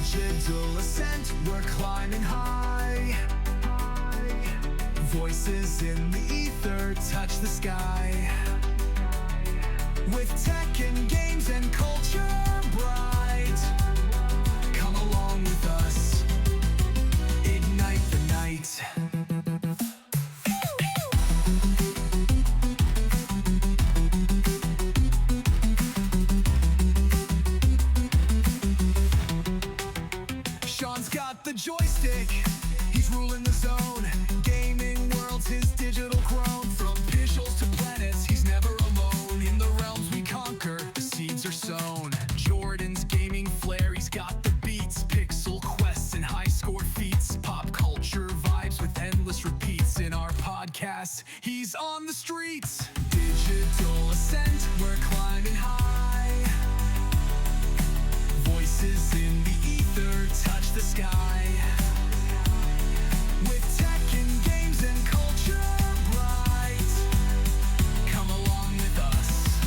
Digital ascent, we're climbing high. Voices in the ether touch the sky. With tech and games and culture bright, come along with us, ignite the night. Sean's got the joystick, he's ruling the zone. Gaming world's his digital crone. From pixels to planets, he's never alone. In the realms we conquer, the seeds are sown. Jordan's gaming flair, he's got the beats. Pixel quests and high score feats. Pop culture vibes with endless repeats. In our podcast, he's on the streets. Digital ascent, we're climbing high. Voices in the ether touch the sky. With tech and games and culture bright, come along with us,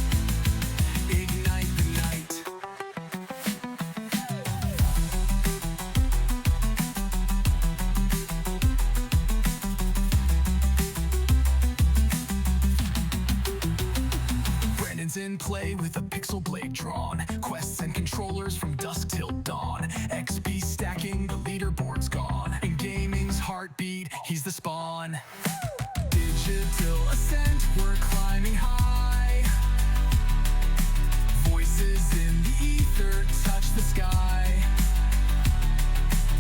ignite the night. Brandon's in play with a pixel blade drawn. Quests and controllers from dusk till dawn. XP stacking, the leaderboard's gone. In gaming's heartbeat, he's the spawn. Digital ascent, we're climbing high. Voices in the ether touch the sky.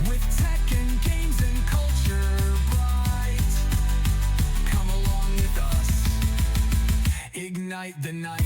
With tech and games and culture bright, come along with us, ignite the night.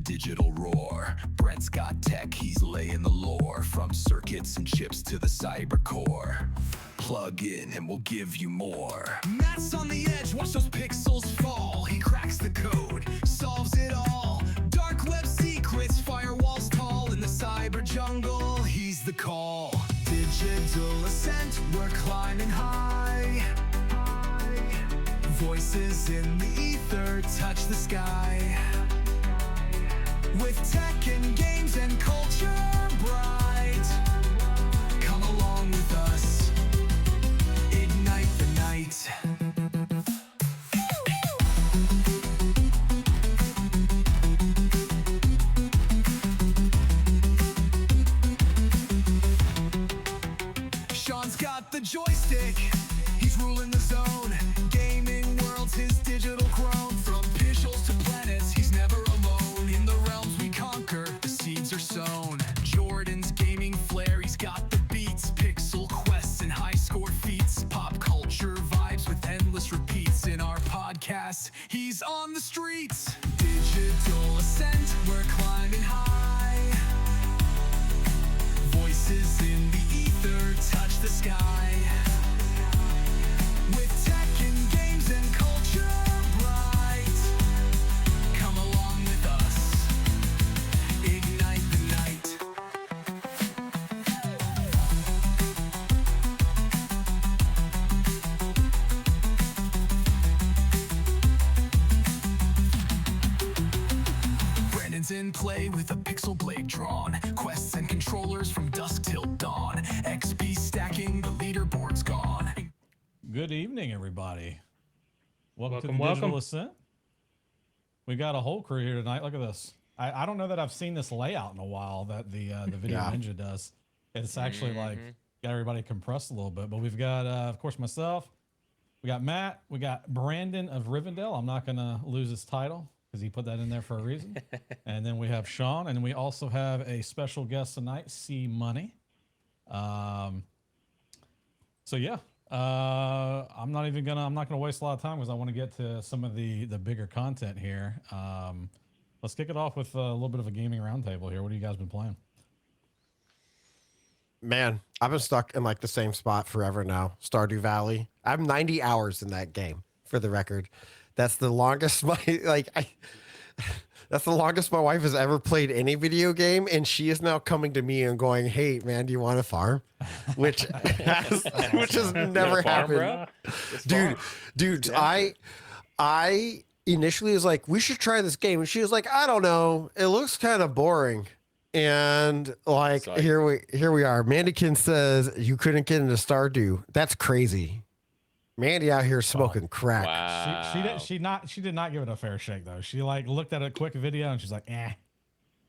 Digital roar. Brent's got tech, he's laying the lore. From circuits and chips to the cyber core. Plug in and we'll give you more. Matt's on the edge, watch those pixels fall. He cracks the code, solves it all. Dark web secrets, firewalls tall. In the cyber jungle, he's the call. Digital ascent, we're climbing high. Voices in the ether touch the sky. With tech and games and culture bright, come along with us, ignite the night. Sean's got the joystick, he's ruling the zone. Gaming world's his digital crone. From pixels to planets, he's never alone. In the realms we conquer, the seeds are sown. Jordan's gaming flair, he's got the beats. Pixel quests and high score feats. Pop culture vibes with endless repeats. In our podcast, he's on the streets. Digital ascent, we're climbing high. Voices in the ether touch the sky. With tech and games and culture bright, come along with us, ignite the night. Brandon's in play with a pixel blade drawn. Quests and controllers from dusk till dawn. XP stacking, the leaderboard's gone. Good evening, everybody. Welcome to the Digital Ascent. We got a whole crew here tonight. Look at this. I don't know that I've seen this layout in a while that the Video Ninja does. It's actually like got everybody compressed a little bit. But we've got, of course, myself. We got Matt. We got Brandon of Rivendell. I'm not going to lose his title because he put that in there for a reason. And then we have Sean. And we also have a special guest tonight, C Money. So yeah, I'm not gonna waste a lot of time because I want to get to some of the bigger content here. Let's kick it off with a little bit of a gaming roundtable here. What have you guys been playing? Man, I've been stuck in like the same spot forever now. Stardew Valley. I'm 90 hours in that game, for the record. That's the longest that's the longest my wife has ever played any video game, and she is now coming to me and going, "Hey, man, do you want to farm?" Which has never happened. Dude, I initially was like, "We should try this game," and she was like, "I don't know. It looks kind of boring." And like here we are. Mandykin says you couldn't get into Stardew. That's crazy. Mandy out here smoking crack. Wow. She did not give it a fair shake though. She like looked at a quick video and she's like, eh.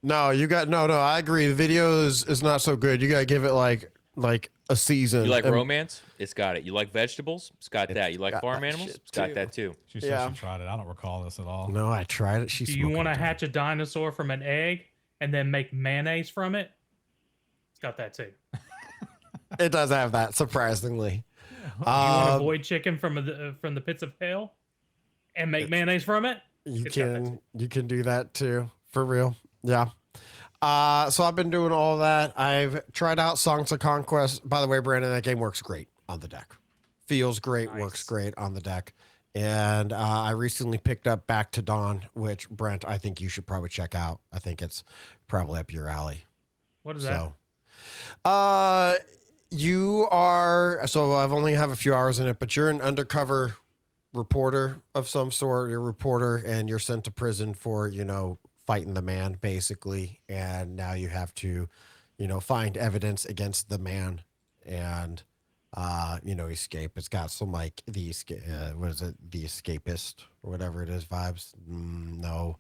No, no. I agree. The video is not so good. You gotta give it like a season. You like romance? It's got it. You like vegetables? It's got that. You like farm animals? It's got that too. She said she tried it. I don't recall this at all. No, I tried it. Do you want to hatch a dinosaur from an egg and then make mayonnaise from it? It's got that too. It does have that, surprisingly. You want to avoid chicken from the pits of hell and make mayonnaise from it? You can do that too, for real. Yeah. So I've been doing all that. I've tried out Songs of Conquest. By the way, Brandon, that game works great on the deck. Feels great, nice. Works great on the deck. And I recently picked up Back to Dawn, which, Brent, I think you should probably check out. I think it's probably up your alley. What is that? I've only have a few hours in it, but you're an undercover reporter of some sort. You're a reporter and you're sent to prison for, fighting the man, basically. And now you have to, find evidence against the man and, escape. It's got some like the Escapist or whatever it is vibes. No,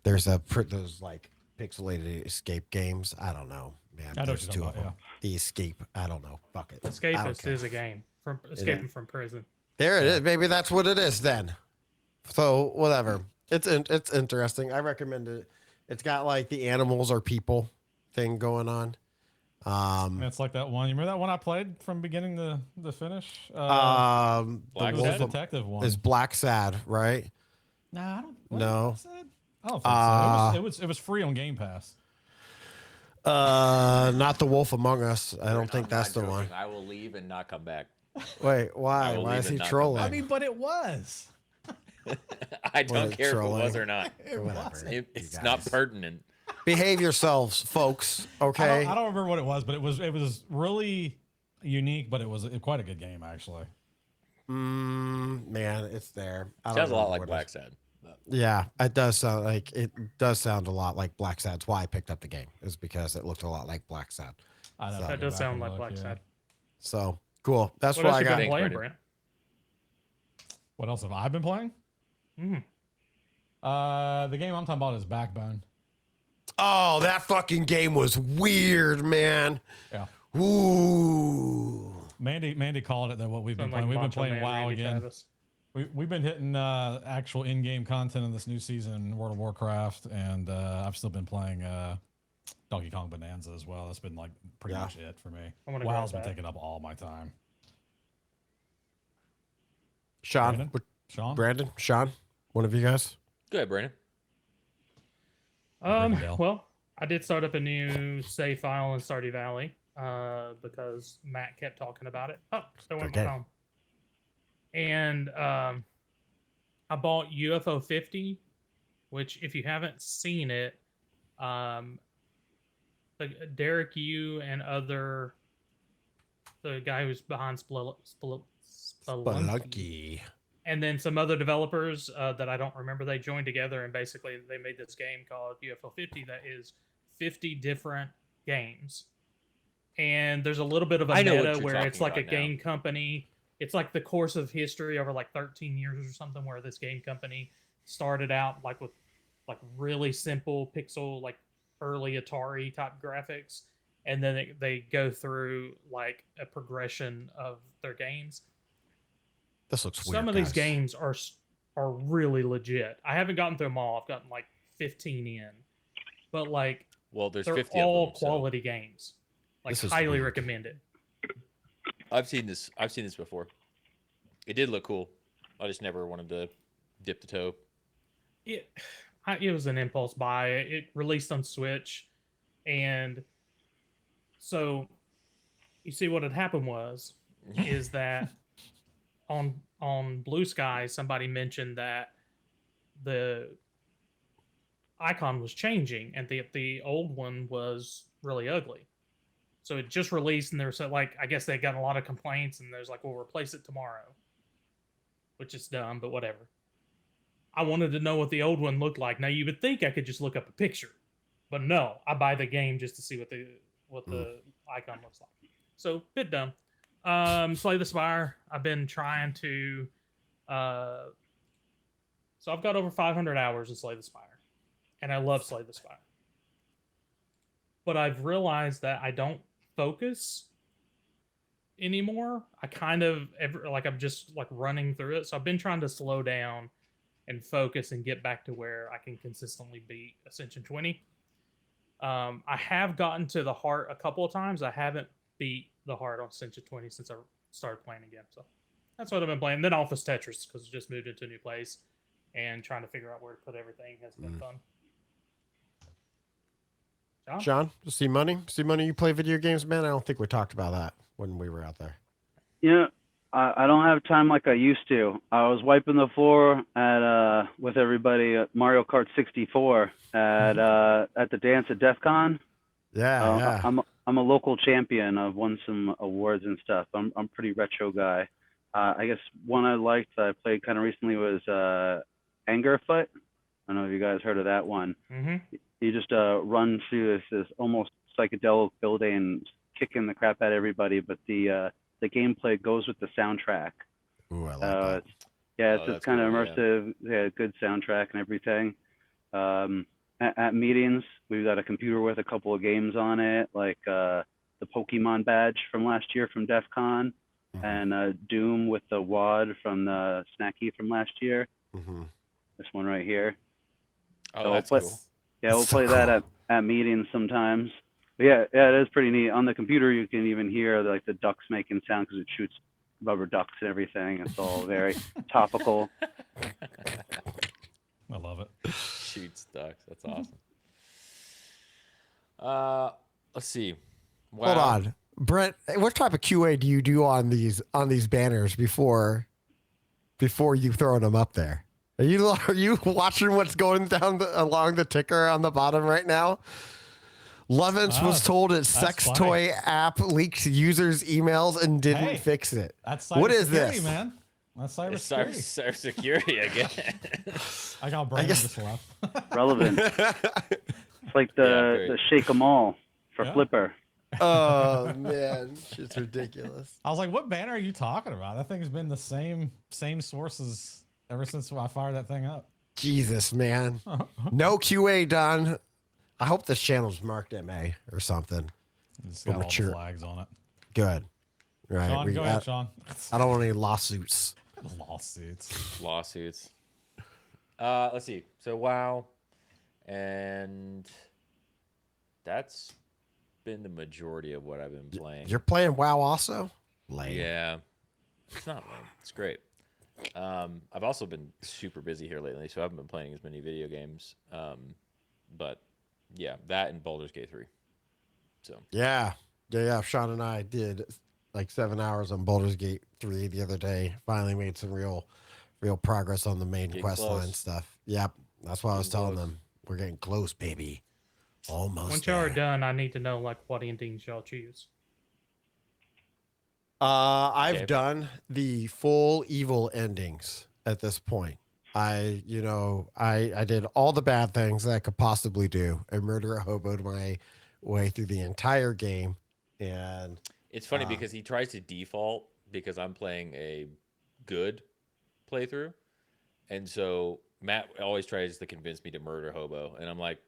there's those like pixelated escape games. I don't know, man. There's two of them. Yeah. The Escape. I don't know. Fuck it. Escapist is a game from escaping from prison. There it is. Maybe that's what it is then. So whatever. It's interesting. I recommend it. It's got like the animals or people thing going on. It's like that one. You remember that one I played from beginning to finish? Black Sad Detective one. Is Black Sad, right? Nah, I don't. No. I don't think so. It was free on Game Pass. Not The Wolf Among Us. I don't think that's the one. I will leave and not come back. Wait, why? Why is he trolling? I mean, but it was. I don't care if it was or not. It's not pertinent. Behave yourselves, folks. Okay. I don't remember what it was, but it was really unique, but it was quite a good game actually. Man, it's there. Sounds a lot like Black Sad. Yeah, it does sound a lot like Black Sad. That's why I picked up the game, is because it looked a lot like Black Sad. That does sound like Black Sad. So cool. That's what I got. Playing, Brent? What else have I been playing? The game I'm talking about is Backbone. Oh, that fucking game was weird, man. Yeah. Ooh. Mandy called it that what we've been playing. We've been playing WoW again. We've been hitting actual in-game content in this new season in World of Warcraft, and I've still been playing Donkey Kong Bonanza as well. That's been like pretty much it for me. WoW's been taking up all my time. Brandon, Sean, one of you guys. Go ahead, Brandon. Well, I did start up a new save file in Stardew Valley because Matt kept talking about it. Oh, so went my home. And I bought UFO 50, which if you haven't seen it, Derek Yu and the guy who's behind Spelunky. And then some other developers that I don't remember, they joined together and basically they made this game called UFO 50 that is 50 different games. And there's a little bit of a meta where it's like a game company. It's like the course of history over like 13 years or something, where this game company started out like with like really simple pixel, like early Atari type graphics. And then they go through like a progression of their games. This looks weird. Some of these games are really legit. I haven't gotten through them all. I've gotten like 15 in, but like, there's they're 50 all of them, quality games. Like, highly recommend it. I've seen this before. It did look cool. I just never wanted to dip the toe. It was an impulse buy. It released on Switch, and so you see what had happened is that on Blue Sky somebody mentioned that the icon was changing and the old one was really ugly. So it just released, and there's like, I guess they got a lot of complaints, and there's like, we'll replace it tomorrow, which is dumb, but whatever. I wanted to know what the old one looked like. Now you would think I could just look up a picture, but no, I buy the game just to see what the icon looks like. So bit dumb. Slay the Spire. I've been trying to. So I've got over 500 hours in Slay the Spire, and I love Slay the Spire. But I've realized that I don't focus anymore. I kind of I'm just like running through it. So I've been trying to slow down and focus and get back to where I can consistently beat Ascension 20. I have gotten to the heart a couple of times. I haven't beat the heart on Ascension 20 since I started playing again. So that's what I've been playing. Then Office Tetris, because I just moved into a new place and trying to figure out where to put everything has been fun. John, see money? See money? You play video games, man? I don't think we talked about that when we were out there. Yeah, I don't have time like I used to. I was wiping the floor at with everybody at Mario Kart 64 at the dance at DEFCON. Yeah, I'm a local champion. I've won some awards and stuff. I'm a pretty retro guy. I guess one I liked I played kind of recently was Angerfoot. I don't know if you guys heard of that one. Mm-hmm. You just run through this almost psychedelic building, kicking the crap out of everybody, but the gameplay goes with the soundtrack. Ooh, I like that. It's just kind of immersive. Yeah, good soundtrack and everything. At meetings, we've got a computer with a couple of games on it, like the Pokemon badge from last year from DEF CON, and Doom with the WAD from the Snacky from last year. This one right here. Oh, so that's cool. Yeah, we'll play that at meetings sometimes. But yeah, it is pretty neat. On the computer, you can even hear like the ducks making sound because it shoots rubber ducks and everything. It's all very topical. I love it. Shoots ducks. That's awesome. Let's see. Wow. Hold on, Brent. What type of QA do you do on these banners before you throwing them up there? Are you watching what's going down along the ticker on the bottom right now? Lovins was told its sex toy app leaked users' emails and didn't fix it. That's what is this, man? That's cybersecurity. Cybersecurity, I guess. I got brain just left. Relevant. It's like the Shake 'em All for Flipper. Oh man, shit's ridiculous. I was like, what banner are you talking about? That thing's been the same sources ever since I fired that thing up. Jesus, man. No QA done. I hope this channel's marked MA or something. It's got all the flags on it. Good. Right. Sean, go ahead, Sean. I don't want any lawsuits. Lawsuits. Let's see. So WoW, and that's been the majority of what I've been playing. You're playing WoW also? Lame. Yeah. It's not lame. It's great. I've also been super busy here lately, so I haven't been playing as many video games. But yeah, that and Baldur's Gate 3. So yeah. Sean and I did like 7 hours on Baldur's Gate 3 the other day. Finally made some real progress on the main quest line stuff. Yep, that's what I was telling them. We're getting close, baby. Almost. Once y'all are done, I need to know like what endings y'all choose. I've done the full evil endings at this point. I did all the bad things that I could possibly do. I murder a hoboed my way through the entire game. And it's funny because he tries to default because I'm playing a good playthrough. And so Matt always tries to convince me to murder hobo. And I'm like,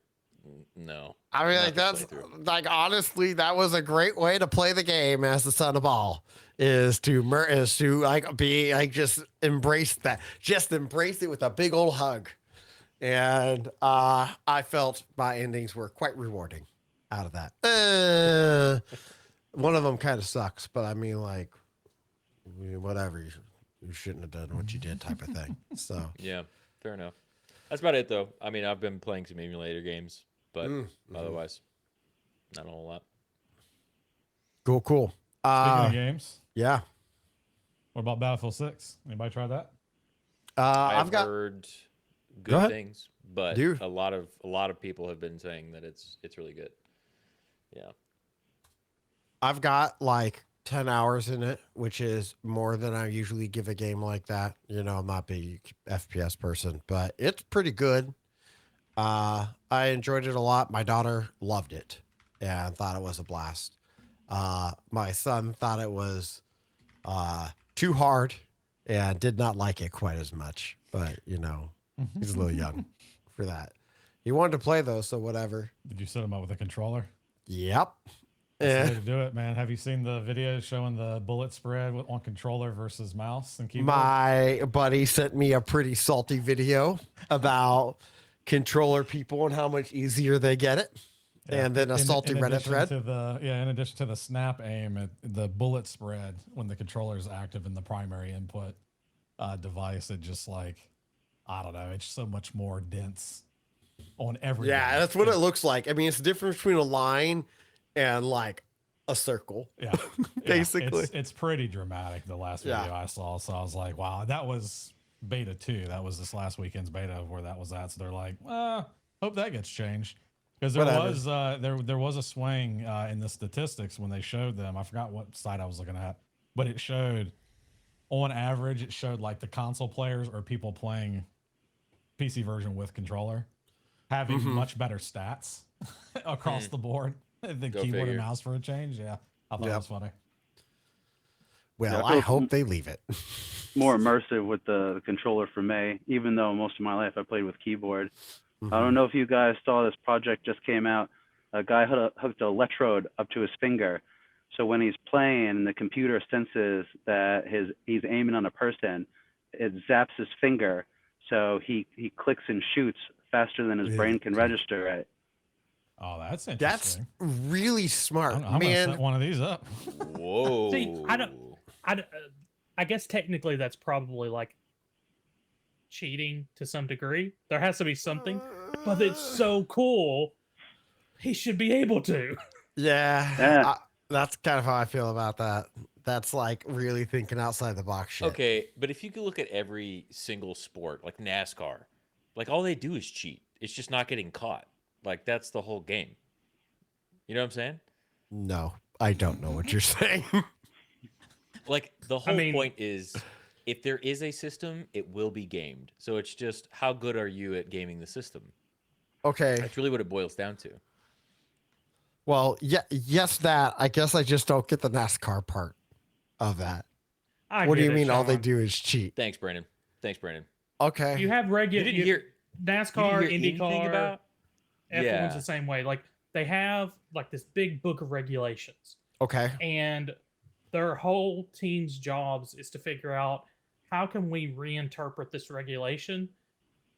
no. I mean, like that's like, honestly, that was a great way to play the game as the son of all is to like be like, just embrace that, just embrace it with a big old hug. And I felt my endings were quite rewarding out of that. One of them kind of sucks, but I mean, like whatever. You shouldn't have done what you did, type of thing. So Yeah, fair enough. That's about it, though. I mean, I've been playing some emulator games, but otherwise, not a whole lot. Cool. Speaking of games, Yeah. what about Battlefield 6? Anybody try that? I've got heard Go ahead. good things, but Dude. a lot of people have been saying that it's really good. Yeah. I've got like 10 hours in it, which is more than I usually give a game like that. You know, I'm not a big FPS person, but it's pretty good. I enjoyed it a lot. My daughter loved it and thought it was a blast. My son thought it was too hard and did not like it quite as much, but you know, he's a little young for that. He wanted to play though, so whatever. Did you set him up with a controller? Yep. That's the way to do it, man. Have you seen the video showing the bullet spread on controller versus mouse and keyboard? My buddy sent me a pretty salty video about controller people and how much easier they get it. Yeah. And then a salty Reddit thread. In addition to the snap aim, the bullet spread when the controller is active in the primary input device, it just like, I don't know, it's so much more dense on every. Yeah, that's what it looks like. I mean, it's the difference between a line and like a circle. Yeah, basically. It's pretty dramatic. The last video I saw, so I was like, wow, that was beta 2. That was this last weekend's beta of where that was at. So they're like, hope that gets changed, because there was a swing in the statistics when they showed them. I forgot what site I was looking at, but it showed on average, it showed like the console players or people playing PC version with controller having much better stats across the board. The keyboard and mouse for a change. Yeah. I thought it was funny. Well, Yeah, I hope they leave it. More immersive with the controller for me, even though most of my life I played with keyboard. I don't know if you guys saw this project just came out. A guy hooked an electrode up to his finger. So when he's playing, the computer senses that he's aiming on a person. It zaps his finger. So he clicks and shoots faster than his brain can register it. Oh, that's That's interesting. really smart, I'm gonna set one of these up. Whoa. See, I guess technically that's probably like cheating to some degree. There has to be something, but it's so cool. He should be able to. Yeah. That's kind of how I feel about that. That's like really thinking outside the box shit. Okay, but if you could look at every single sport, like NASCAR, like all they do is cheat. It's just not getting caught. Like that's the whole game. You know what I'm saying? No, I don't know what you're saying. Like the whole point is, if there is a system, it will be gamed. So it's just how good are you at gaming the system? Okay. That's really what it boils down to. Well, yes, that. I guess I just don't get the NASCAR part of that. What do you mean all they do is cheat? Thanks, Brandon. Okay. You have regular NASCAR, IndyCar, about? F1's the same way. Like they have like this big book of regulations. Okay. And their whole team's jobs is to figure out how can we reinterpret this regulation.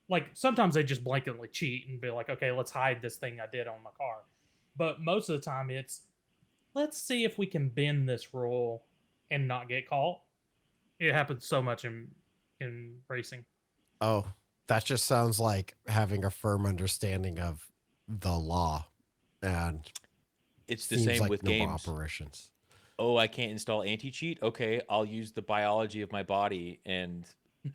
Like sometimes they just blanketly cheat and be like, okay, let's hide this thing I did on my car. But most of the time it's, let's see if we can bend this rule and not get caught. It happens so much in racing. Oh, that just sounds like having a firm understanding of the law, and it's the same like with normal games. Operations. Oh, I can't install anti-cheat? Okay, I'll use the biology of my body and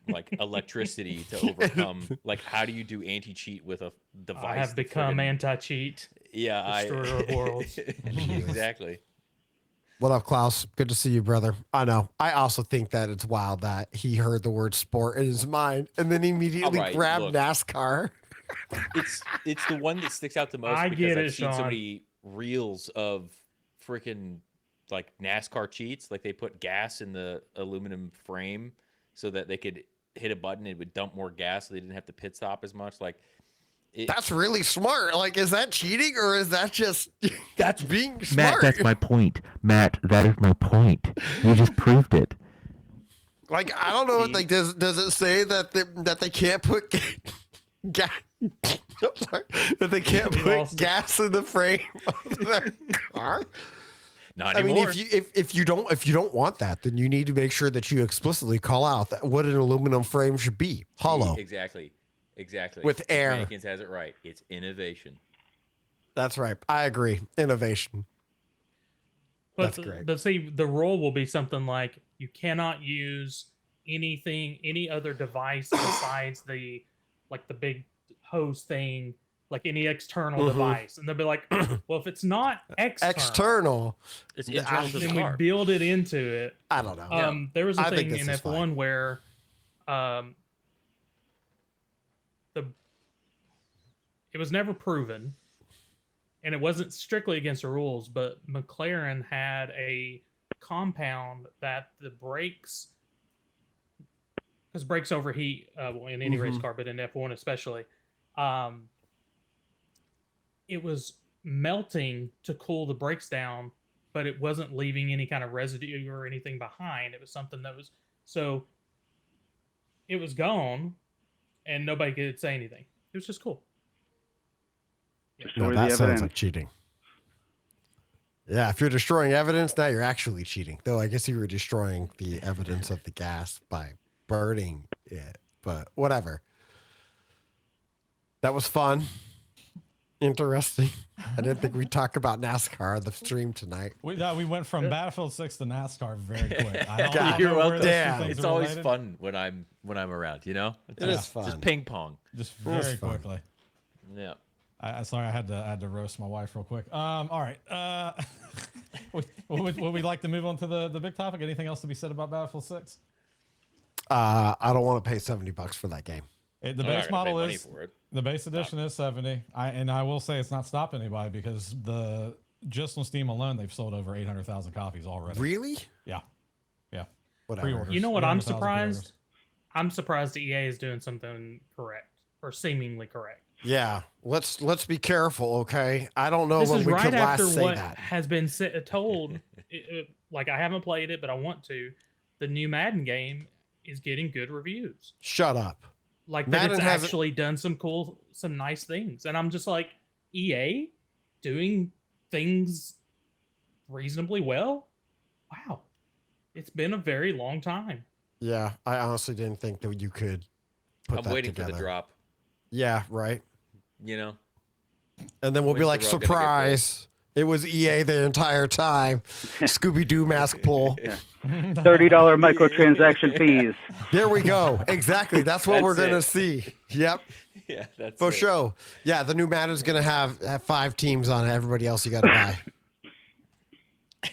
like electricity to overcome. Like, how do you do anti-cheat with a device? I have become anti-cheat. Yeah, destroyer of worlds. Exactly. What up, Klaus? Good to see you, brother. I know. I also think that it's wild that he heard the word sport in his mind and then immediately grabbed NASCAR. It's the one that sticks out the most because I've seen so many reels of freaking like NASCAR cheats. Like they put gas in the aluminum frame so that they could hit a button and it would dump more gas so they didn't have to pit stop as much. Like that's really smart. Like, is that cheating or is that just that's being smart? Matt, that's my point. Matt, that is my point. You just proved it. Like, I don't know. Like, does it say that they can't put gas? That they can't put gas in the frame of their car? Not I mean, anymore. if you don't want that, then you need to make sure that you explicitly call out that what an aluminum frame should be. Hollow. Exactly. With air. Jenkins has it right. It's innovation. That's right. I agree. Innovation. But, That's great. But see, the rule will be something like you cannot use any other device besides the big hose thing, like any external device. And they'll be like, well, if it's not external, It's internal to the then we car. build it into it. I don't know. There was a I think thing this in is F1 fine. where it was never proven, and it wasn't strictly against the rules, but McLaren had a compound that the brakes, because brakes overheat in any race car, but in F1 especially, it was melting to cool the brakes down, but it wasn't leaving any kind of residue or anything behind. It was something that was, so it was gone and nobody could say anything. It was just cool. No, that sounds like cheating. Yeah, if you're destroying evidence, now you're actually cheating. Though I guess you were destroying the evidence of the gas by burning it. But whatever. That was fun. Interesting. I didn't think we'd talk about NASCAR on the stream tonight. We went from Battlefield 6 to NASCAR very quick. I don't You're know where welcome. those two Damn. things It's are always related. fun when I'm around, you know? It is fun. Just ping pong. Just It was very fun. quickly. Yeah. Sorry, I had to roast my wife real quick. All right. Would we like to move on to the big topic? Anything else to be said about Battlefield 6? I don't want to pay $70 for that game. The I'm not base gonna pay model money is for it. the base edition is 70. I will say it's not stopping anybody because just on Steam alone they've sold over 800,000 copies already. Really? Yeah. Whatever. Pre-orders. You know what I'm 800,000 surprised? pre-orders. I'm surprised EA is doing something correct or seemingly correct. Yeah. Let's be careful, okay? I don't know This when is we right could after last say what that. has been told. Like I haven't played it, but I want to. The new Madden game is getting good reviews. Shut up. Like that Madden it's hasn't- actually done some nice things, and I'm just like, EA doing things reasonably well. Wow, it's been a very long time. Yeah, I honestly didn't think that you could put I'm that waiting together. for the drop, Yeah, right. you know? And then we'll be like, When's the rug gonna get surprise. It was EA the entire time. Scooby-Doo mask pull. $30 microtransaction fees. There we go. Exactly. That's what we're That's going to it. see. Yep. Yeah, that's For it. sure. Yeah, the new Madden's going to have 5 teams on it. Everybody else you got to buy.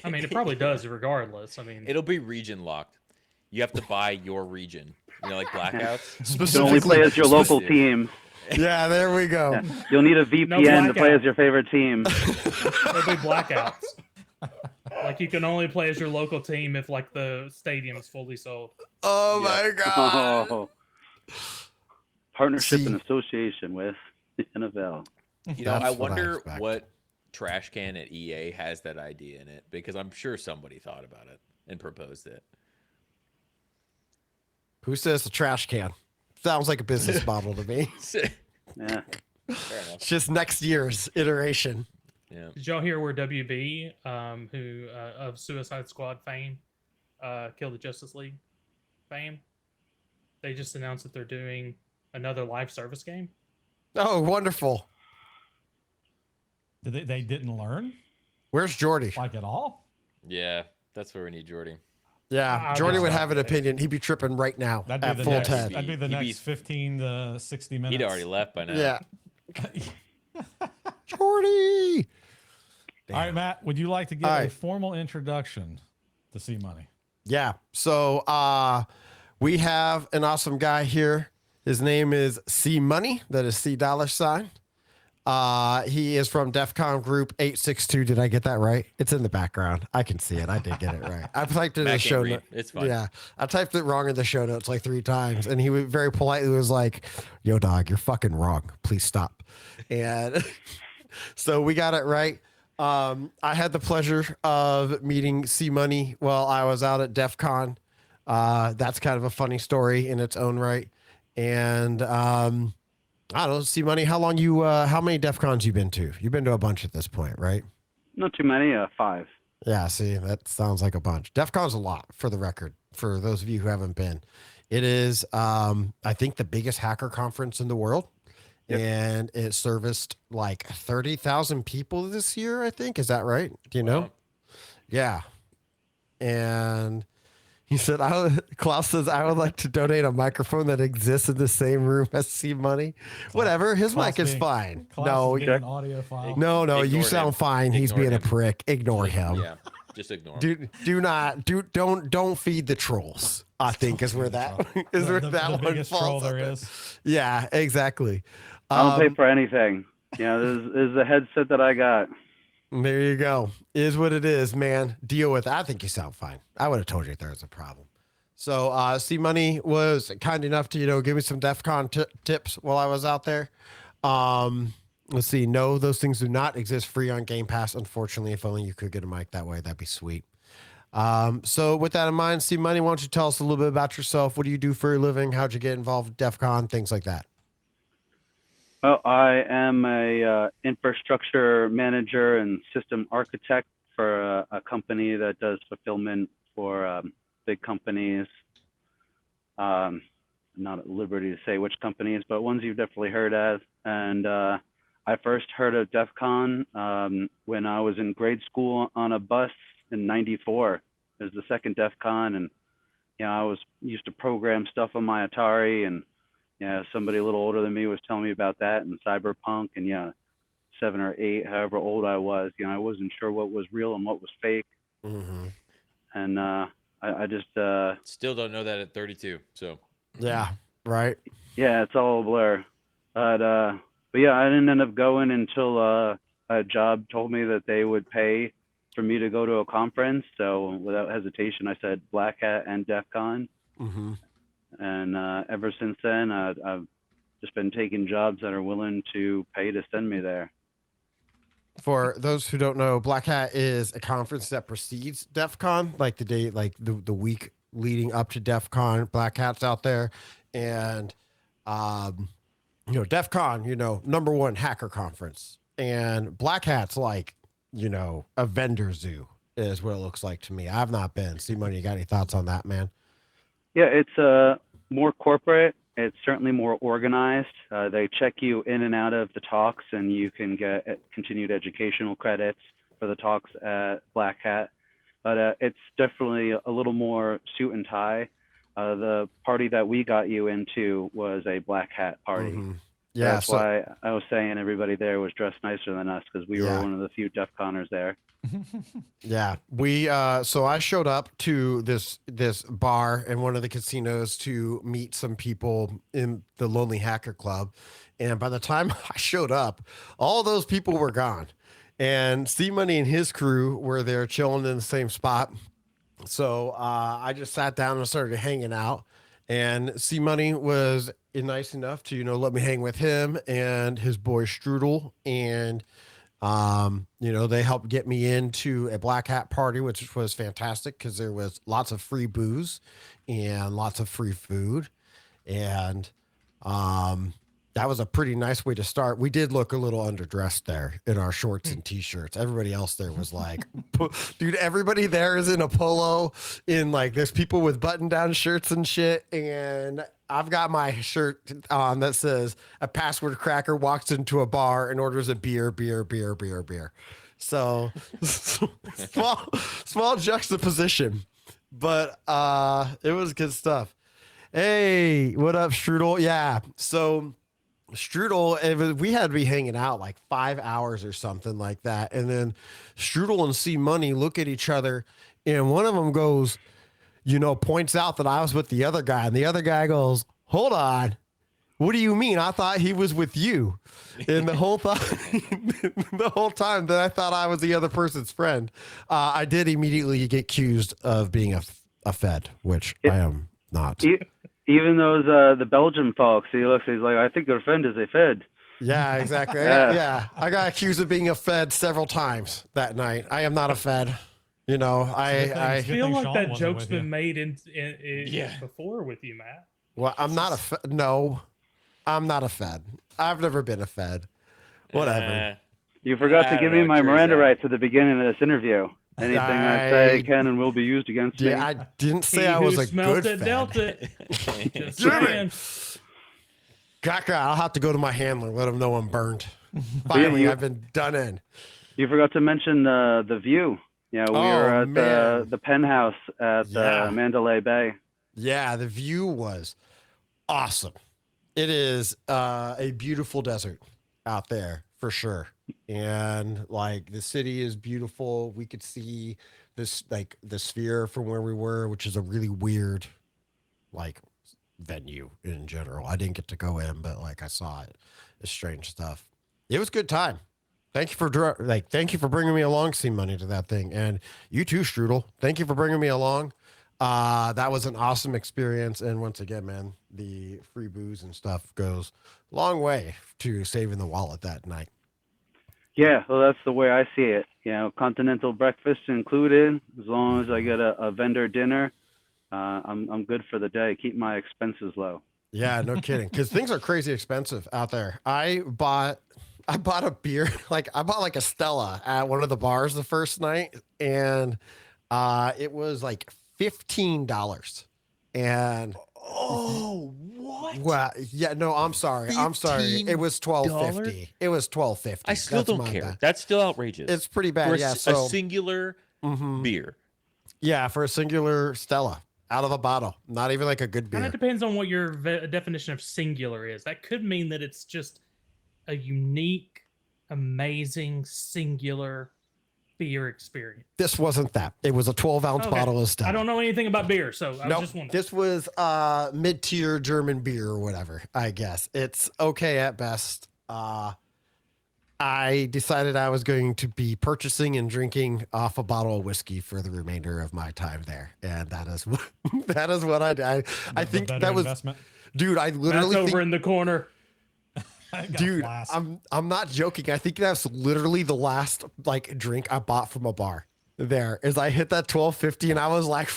I mean, it probably does regardless. I mean, It'll be region locked. You have to buy your region. You know, like blackouts. You only play as your local Specific. team. Yeah, there we go. Yeah. You'll need a VPN to play blackout. as your favorite team. there'll be blackouts. Like you can only play as your local team if like the stadium is fully sold. Oh, my God. Oh. Partnership See. and association with the NFL. You know, I That's what I wonder expect. what trash can at EA has that idea in it, because I'm sure somebody thought about it and proposed it. Who says a trash can? Sounds like a business model to me. Yeah. Fair enough. It's just next year's iteration. Yeah. Did y'all hear where WB, who of Suicide Squad fame, killed the Justice League fame? They just announced that they're doing another live service game. Oh, wonderful. They didn't learn Where's Jordy? like at all. Yeah, that's where we need Jordy. Yeah, I Jordy guess would not. have an opinion. He'd be tripping right now That'd be at the full next. 10. That'd be the He'd be- next 15 to 60 minutes. He'd already left by now. Yeah. Jordy. All right, Matt. Would you like to give All a right. formal introduction to C Money? Yeah. So we have an awesome guy here. His name is C Money. That is C $. He is from DEFCON Group 862. Did I get that right? It's in the background. I can see it. I did get it right. I typed it in Matt the can't show read. notes. It's fine. Yeah. I typed it wrong in the show notes like 3 times. And he very politely was like, yo, dog, you're fucking wrong. Please stop. And so we got it right. I had the pleasure of meeting C Money while I was out at DEFCON. That's kind of a funny story in its own right. And I don't know, C Money, how many DEFCONs you been to? You've been to a bunch at this point, right? Not too many. 5. Yeah, see, that sounds like a bunch. DEFCON's a lot, for the record, for those of you who haven't been. It is, I think, the biggest hacker conference in the world. Yep. And it serviced like 30,000 people this year, I think. Is that right? Do you know? Wow. Yeah. And he said, Klaus says, I would like to donate a microphone that exists in the same room as C Money. Whatever. His Klaus mic is being- fine. Klaus No, is being an audio file. no, you Ignore sound him. fine. He's Ignore being a him. prick. Ignore him. Yeah, just ignore him. Don't feed the trolls. I think is where that is where the that one biggest troll falls. there under. is. Yeah, exactly. I don't pay for anything. Yeah, this is the headset that I got. There you go. Is what it is, man. Deal with it. I think you sound fine. I would have told you if there was a problem. So, C Money was kind enough to, give me some DEF CON tips while I was out there. Let's see. No, those things do not exist free on Game Pass. Unfortunately, if only you could get a mic that way, that'd be sweet. So with that in mind, C Money, why don't you tell us a little bit about yourself? What do you do for a living? How'd you get involved with DEF CON? Things like that. Well, I am a infrastructure manager and system architect for a company that does fulfillment for big companies. I'm not at liberty to say which companies, but ones you've definitely heard of. And I first heard of DEF CON when I was in grade school on a bus in '94. It was the second DEF CON, and I used to program stuff on my Atari, and somebody a little older than me was telling me about that and Cyberpunk, and 7 or 8, however old I was, I wasn't sure what was real and what was fake. Mm-hmm. And I just Still don't know that at 32. So Yeah. Right. yeah, it's all a blur. But yeah, I didn't end up going until a job told me that they would pay for me to go to a conference. So without hesitation, I said Black Hat and DEF CON. Mm-hmm. And ever since then, I've just been taking jobs that are willing to pay to send me there. For those who don't know, Black Hat is a conference that precedes DEF CON, like the week leading up to DEF CON. Black Hat's out there, and DEF CON, #1 hacker conference, and Black Hat's like, a vendor zoo is what it looks like to me. I've not been. C Money, you got any thoughts on that, man? Yeah, it's more corporate. It's certainly more organized. They check you in and out of the talks, and you can get continued educational credits for the talks at Black Hat. But it's definitely a little more suit and tie. The party that we got you into was a Black Hat party. Mm-hmm. Yeah, that's why I was saying everybody there was dressed nicer than us, because we were one of the few DEF CONers there. Yeah, we so I showed up to this bar in one of the casinos to meet some people in the Lonely Hacker Club, and by the time I showed up, all those people were gone, and C Money and his crew were there chilling in the same spot. So I just sat down and started hanging out, and C Money was nice enough to let me hang with him and his boy Strudel, and they helped get me into a Black Hat party, which was fantastic because there was lots of free booze and lots of free food. And that was a pretty nice way to start. We did look a little underdressed there in our shorts and t-shirts. Everybody else there was like, dude, everybody there is in a polo, there's people with button down shirts and shit. And I've got my shirt on that says a password cracker walks into a bar and orders a beer. So small juxtaposition, but it was good stuff. Hey, what up, Strudel? Yeah. So Strudel, we had to be hanging out like 5 hours or something like that. And then Strudel and C Money look at each other, and one of them goes, points out that I was with the other guy, and the other guy goes, "Hold on. What do you mean? I thought he was with you." And the whole time that I thought I was the other person's friend, I did immediately get accused of being a Fed, which I am not. Even those the Belgian folks, he's like, "I think your friend is a Fed." Yeah, exactly. Yeah, I got accused of being a Fed several times that night. I am not a Fed. I feel like that wasn't joke's with been you. made in before with you, Matt. Well, I'm not a Fed. No, I'm not a Fed. I've never been a Fed. Whatever. You forgot to give me my Miranda rights at the beginning of this interview. Anything I say can and will be used against me. Yeah, I didn't say He I was who a smelt good it, dealt fan. it. Just Damn saying. it. Kaka, I'll have to go to my handler, let him know I'm burned. yeah, Finally, I've been done in. You forgot to mention the view. Yeah, we were at man. the penthouse at Mandalay Bay. Yeah, the view was awesome. It is a beautiful desert out there for sure. And like the city is beautiful. We could see this, like the sphere from where we were, which is a really weird like venue in general. I didn't get to go in, but like I saw it. It's strange stuff. It was a good time. Thank you for bringing me along, C-Money, to that thing. And you too, Strudel. Thank you for bringing me along. That was an awesome experience. And once again, man, the free booze and stuff goes a long way to saving the wallet that night. Yeah, well, that's the way I see it. You know, continental breakfast included. As long as I get a vendor dinner, I'm good for the day. Keep my expenses low. Yeah, no kidding. Because things are crazy expensive out there. I bought a beer, I bought like a Stella at one of the bars the first night, and it was like $15. And what? well, yeah, no, I'm sorry. It was $12.50. It was $12.50. I still don't care. Bad. That's still outrageous. It's pretty bad. For Yeah, a so singular beer. yeah, for a singular Stella out of a bottle, not even like a good beer. Kind of depends on what your definition of singular is. That could mean that it's just a unique, amazing, singular beer experience. This wasn't that. It was a 12-ounce bottle of Stella. I don't know anything about beer, so I was just wondering. This was mid-tier German beer or whatever, I guess. It's okay at best. I decided I was going to be purchasing and drinking off a bottle of whiskey for the remainder of my time there. And that is what I did. I think that was investment. Dude, I literally That's over in the corner. Dude, I'm not joking. I think that's literally the last like drink I bought from a bar. There, as I hit that $12.50, and I was like,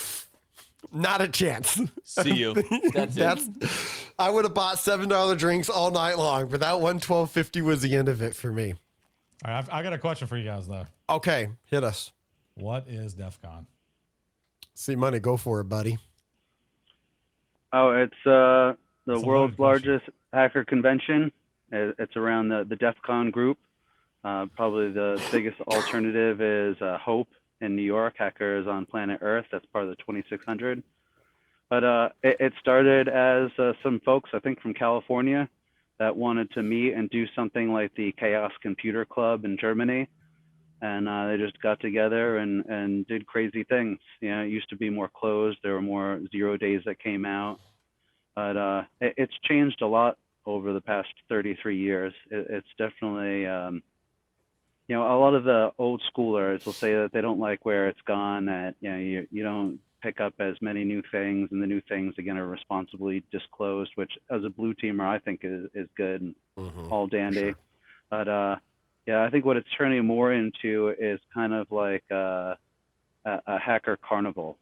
not a chance. See you. That's it. I would have bought $7 drinks all night long, but that one $12.50 was the end of it for me. All right, I got a question for you guys though. Okay, hit us. What is DEFCON? C-Money, go for it, buddy. Oh, it's the world's largest hacker convention. It's around the DEFCON group. Probably the biggest alternative is Hope in New York, Hackers on Planet Earth. That's part of the 2600. But it started as some folks, I think from California, that wanted to meet and do something like the Chaos Computer Club in Germany. And they just got together and did crazy things. You know, it used to be more closed. There were more 0 days that came out. But it's changed a lot over the past 33 years. It's definitely, you know, a lot of the old schoolers will say that they don't like where it's gone, that, you know, you don't pick up as many new things, and the new things, again, are responsibly disclosed, which as a blue teamer, I think is good and all dandy. Sure. But yeah, I think what it's turning more into is kind of like a hacker carnival.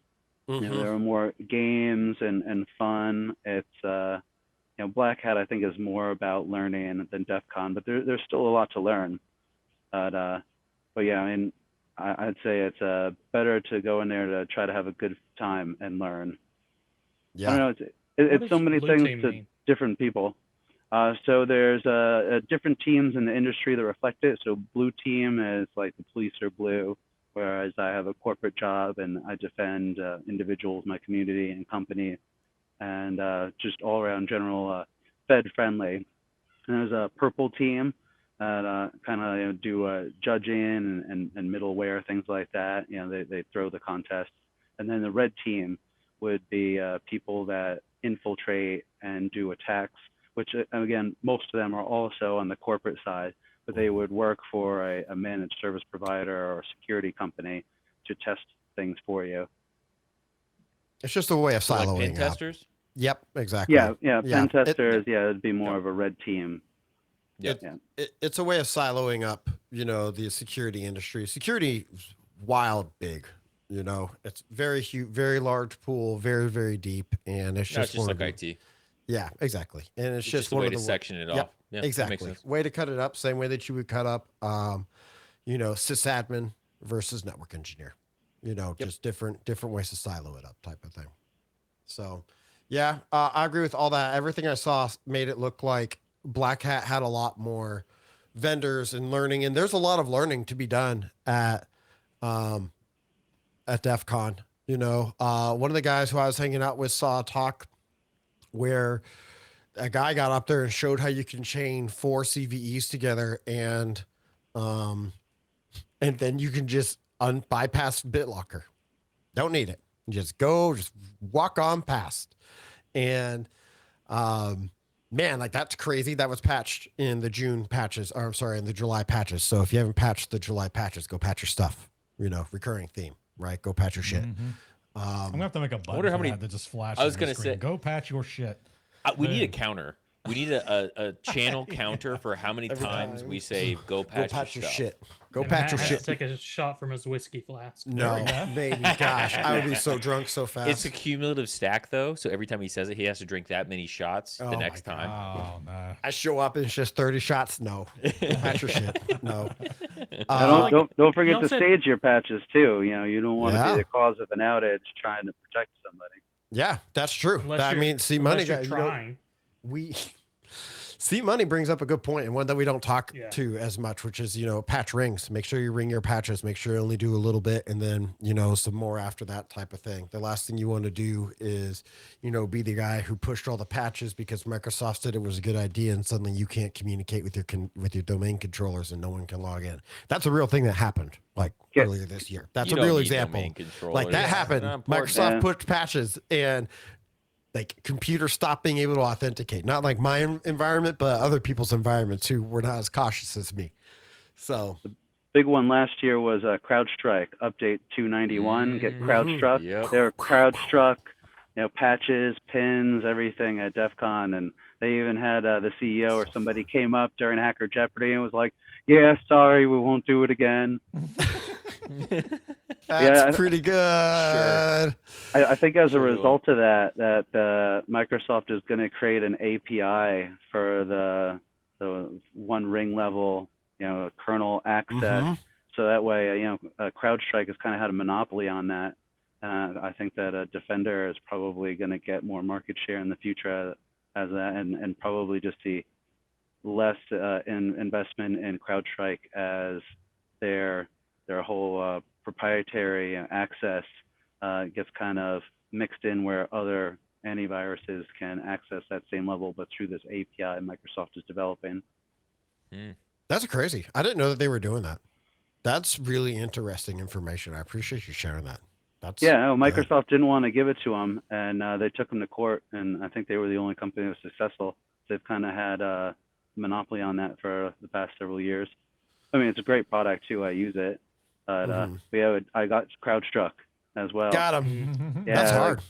You know, there are more games and fun. It's, you know, Black Hat, I think, is more about learning than DEF CON, but there's still a lot to learn. But yeah, I mean, I'd say it's better to go in there to try to have a good time and learn. Yeah. I don't know, it's so many things to different people. So there's different teams in the industry that reflect it. So blue team is like the police are blue, whereas I have a corporate job and I defend individuals, my community and company, and just all around general Fed friendly. And there's a purple team that kind of do judging and middleware, things like that. You know, they throw the contests. And then the red team would be people that infiltrate and do attacks, which again, most of them are also on the corporate side, but they would work for a managed service provider or security company to test things for you. It's just a way of siloing. Like pen testers? Yep, exactly. Yeah. Pen testers, it'd be more of a red team. It's a way of siloing up, you know, the security industry. Security is wild big, you know. It's very huge, very large pool, very, very deep, and it's just like IT. Yeah, exactly. And it's just a one way of to the section it off. Yeah, exactly. Way to cut it up, same way that you would cut up, you know, sysadmin versus network engineer. You know, just different ways to silo it up, type of thing. So, yeah, I agree with all that. Everything I saw made it look like Black Hat had a lot more vendors and learning, and there's a lot of learning to be done at DEFCON. You know, one of the guys who I was hanging out with saw a talk where a guy got up there and showed how you can chain 4 CVEs together, and then you can just bypass BitLocker. Don't need it. Just walk on past. And man, like that's crazy. That was patched in the June patches, or I'm sorry, in the July patches. So if you haven't patched the July patches, go patch your stuff. You know, recurring theme, right? Go patch your shit. I'm gonna have to make a button wonder how for many- that just flashes. I was on gonna the screen. say- Go patch your shit. We need a counter. We need a channel counter for how many Every times time. we say go Go patch, patch your your stuff. shit. Go And patch Matt your has shit. to take a shot from his whiskey flask. No, maybe. Gosh, I would be so drunk so fast. It's a cumulative stack though, so every time he says it, he has to drink that many shots Oh the my next time. Oh no. I show up and it's just 30 shots. No, go patch your shit. No. Don't forget y'all to said- stage your patches too. You know, you don't want to Yeah. be the cause of an outage trying to protect somebody. Yeah, that's true. Unless I you're- mean, see, money unless you're guys, trying. we see money brings up a good point, and one that we don't talk Yeah. to as much, which is, you know, patch rings. Make sure you ring your patches. Make sure you only do a little bit, and then, you know, some more after that type of thing. The last thing you want to do is, you know, be the guy who pushed all the patches because Microsoft said it was a good idea, and suddenly you can't communicate with your domain controllers, and no one can log in. That's a real thing that happened like Yeah. earlier this year. That's You a don't real need example. domain controllers. Like that It's happened. not important. Microsoft Yeah. pushed patches, and like computers stopped being able to authenticate. Not like my environment, but other people's environments who were not as cautious as me. So Big one last year was CrowdStrike update 291. Get CrowdStrike. Yep. They were CrowdStrike, you know, patches, pins, everything at DEF CON, and they even had the CEO or somebody came up during Hacker Jeopardy and was like, "Yeah, sorry, we won't do it again." that's pretty good. I think as a Sure will. result of that Microsoft is going to create an API for the one ring level, you know, kernel access. So that way, you know, CrowdStrike has kind of had a monopoly on that. I think that Defender is probably going to get more market share in the future as that, and probably just see less investment in CrowdStrike as their whole proprietary access gets kind of mixed in where other antiviruses can access that same level, but through this API Microsoft is developing. That's crazy. I didn't know that they were doing that. That's really interesting information. I appreciate you sharing that. That's Yeah, no, good. Microsoft didn't want to give it to them, and they took them to court, and I think they were the only company that was successful. They've kind of had a monopoly on that for the past several years. I mean, it's a great product too. I use it, but I got CrowdStrike as well. Got him. Yeah, That's like hard.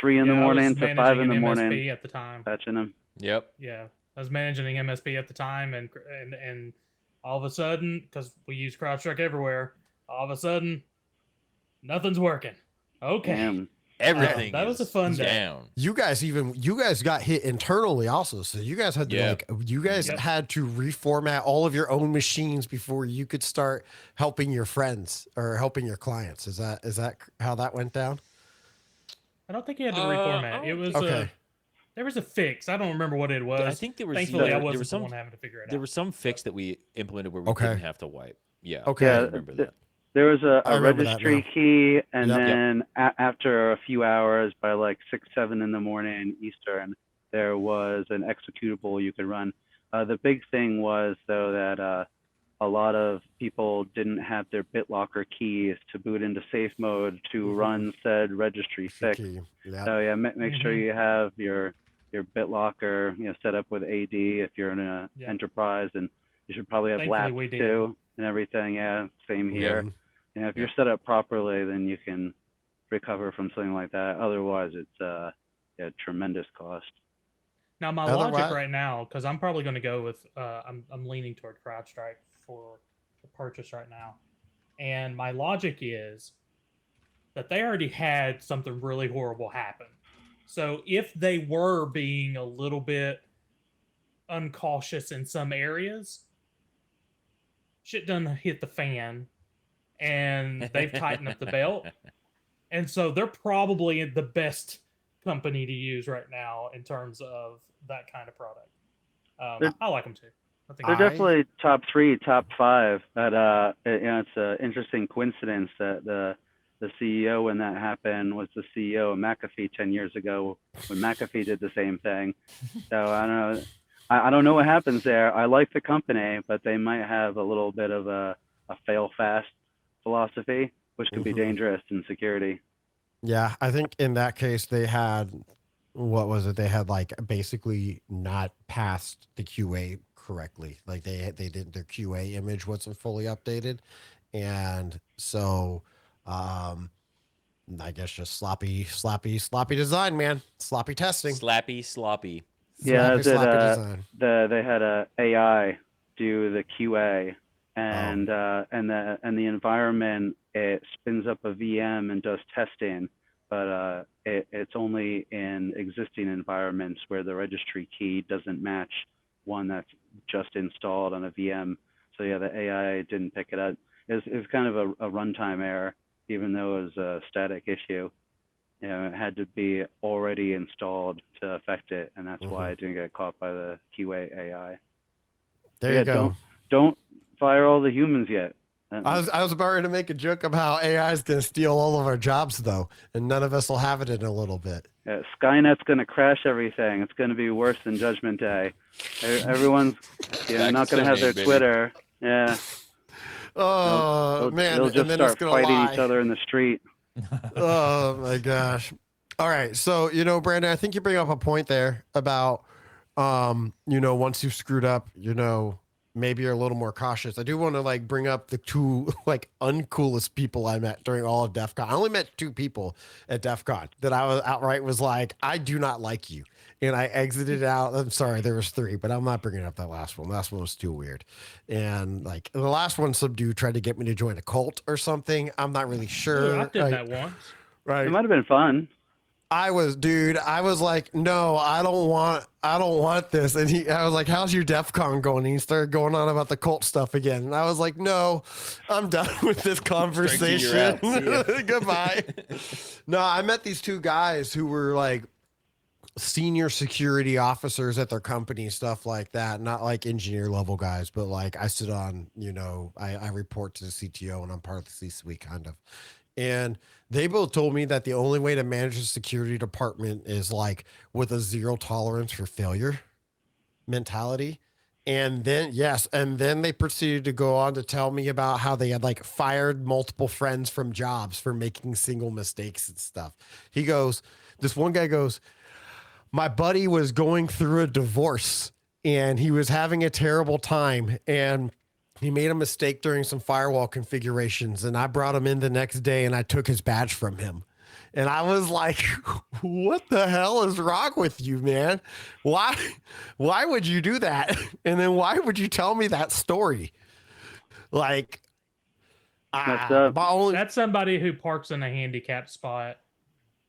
3 in the Yeah, I was morning to 5 managing in the an morning, MSP at the time. patching them. Yep. Yeah, I was managing MSP at the time, and all of a sudden, because we use CrowdStrike everywhere, all of a sudden, nothing's working. Okay. Damn. Everything. that was a is fun day. down. You guys got hit internally also. So you guys had to Yep. had to reformat all of your own machines before you could start helping your friends or helping your clients. Is that how that went down? I don't think you had to reformat. It was Okay. there was a fix. I don't remember what it was. I think there was Thankfully, I there wasn't was the some one having to figure it there out. was some fix that we implemented where we Okay. didn't have to wipe. Yeah. Okay. I Yeah, remember that. There was I a remember that registry now. key, and Yep. then after a few hours, by like 6, 7 in the morning Eastern, there was an executable you could run. The big thing was, though, that a lot of people didn't have their BitLocker keys to boot into safe mode to run said registry fix. Okay. Yeah. So yeah, make sure you have your BitLocker, you know, set up with AD if you're in a Yeah. enterprise, and you should probably have Thankfully, LAPs we did. too and everything. Yeah, same here. You know, if you're set up properly, then you can recover from something like that. Otherwise, it's tremendous cost. Now my Otherwise- logic right now, because I'm probably going to go with I'm leaning toward CrowdStrike for the purchase right now, and my logic is that they already had something really horrible happen. So if they were being a little bit uncautious in some areas, shit done hit the fan, and they've tightened up the belt. And so they're probably the best company to use right now in terms of that kind of product. I like them too. I think they're definitely top 3, top 5. That it's an interesting coincidence that the CEO when that happened was the CEO of McAfee 10 years ago when McAfee did the same thing. So I don't know. I don't know what happens there. I like the company, but they might have a little bit of a fail fast philosophy, which could be dangerous in security. Yeah, I think in that case they had, what was it? They had like basically not passed the QA correctly. Like they did, their QA image wasn't fully updated, and so I guess just sloppy design, man. Sloppy testing. Sloppy. Yeah, sloppy design. They had a AI do the QA, and the environment, it spins up a VM and does testing, but it's only in existing environments where the registry key doesn't match one that's just installed on a VM. So yeah, the AI didn't pick it up. It was kind of a runtime error, even though it was a static issue. You know, it had to be already installed to affect it, and that's why it didn't get caught by the QA AI. There you go. Don't fire all the humans yet. I was about ready to make a joke about how AI is going to steal all of our jobs, though, and none of us will have it in a little bit. Yeah, Skynet's going to crash everything. It's going to be worse than Judgment Day. Everyone's not going to have their Twitter. Yeah. Oh, man. They'll just start fighting each other in the street. Oh, my gosh. All right. So, Brandon, I think you bring up a point there about, once you've screwed up, maybe you're a little more cautious. I do want to bring up the 2 uncoolest people I met during all of DEF CON. I only met 2 people at DEF CON that I was outright was like, I do not like you. And I exited out. I'm sorry, there was 3, but I'm not bringing up that last one. The last one was too weird. And the last one, some dude tried to get me to join a cult or something. I'm not really sure. I did that once. Right. It might have been fun. I was like, no, I don't want this. And I was like, how's your DEF CON going? And he started going on about the cult stuff again. And I was like, no, I'm done with this conversation. Goodbye. No, I met these 2 guys who were senior security officers at their company, stuff like that. Not like engineer level guys, but I sit on, I report to the CTO and I'm part of the C-suite kind of. And they both told me that the only way to manage the security department is with a 0 tolerance for failure mentality. And then, then they proceeded to go on to tell me about how they had fired multiple friends from jobs for making single mistakes and stuff. This one guy goes, my buddy was going through a divorce and he was having a terrible time, and he made a mistake during some firewall configurations, and I brought him in the next day and I took his badge from him. And I was like, what the hell is wrong with you, man? Why would you do that? And then why would you tell me that story? That's somebody who parks in a handicapped spot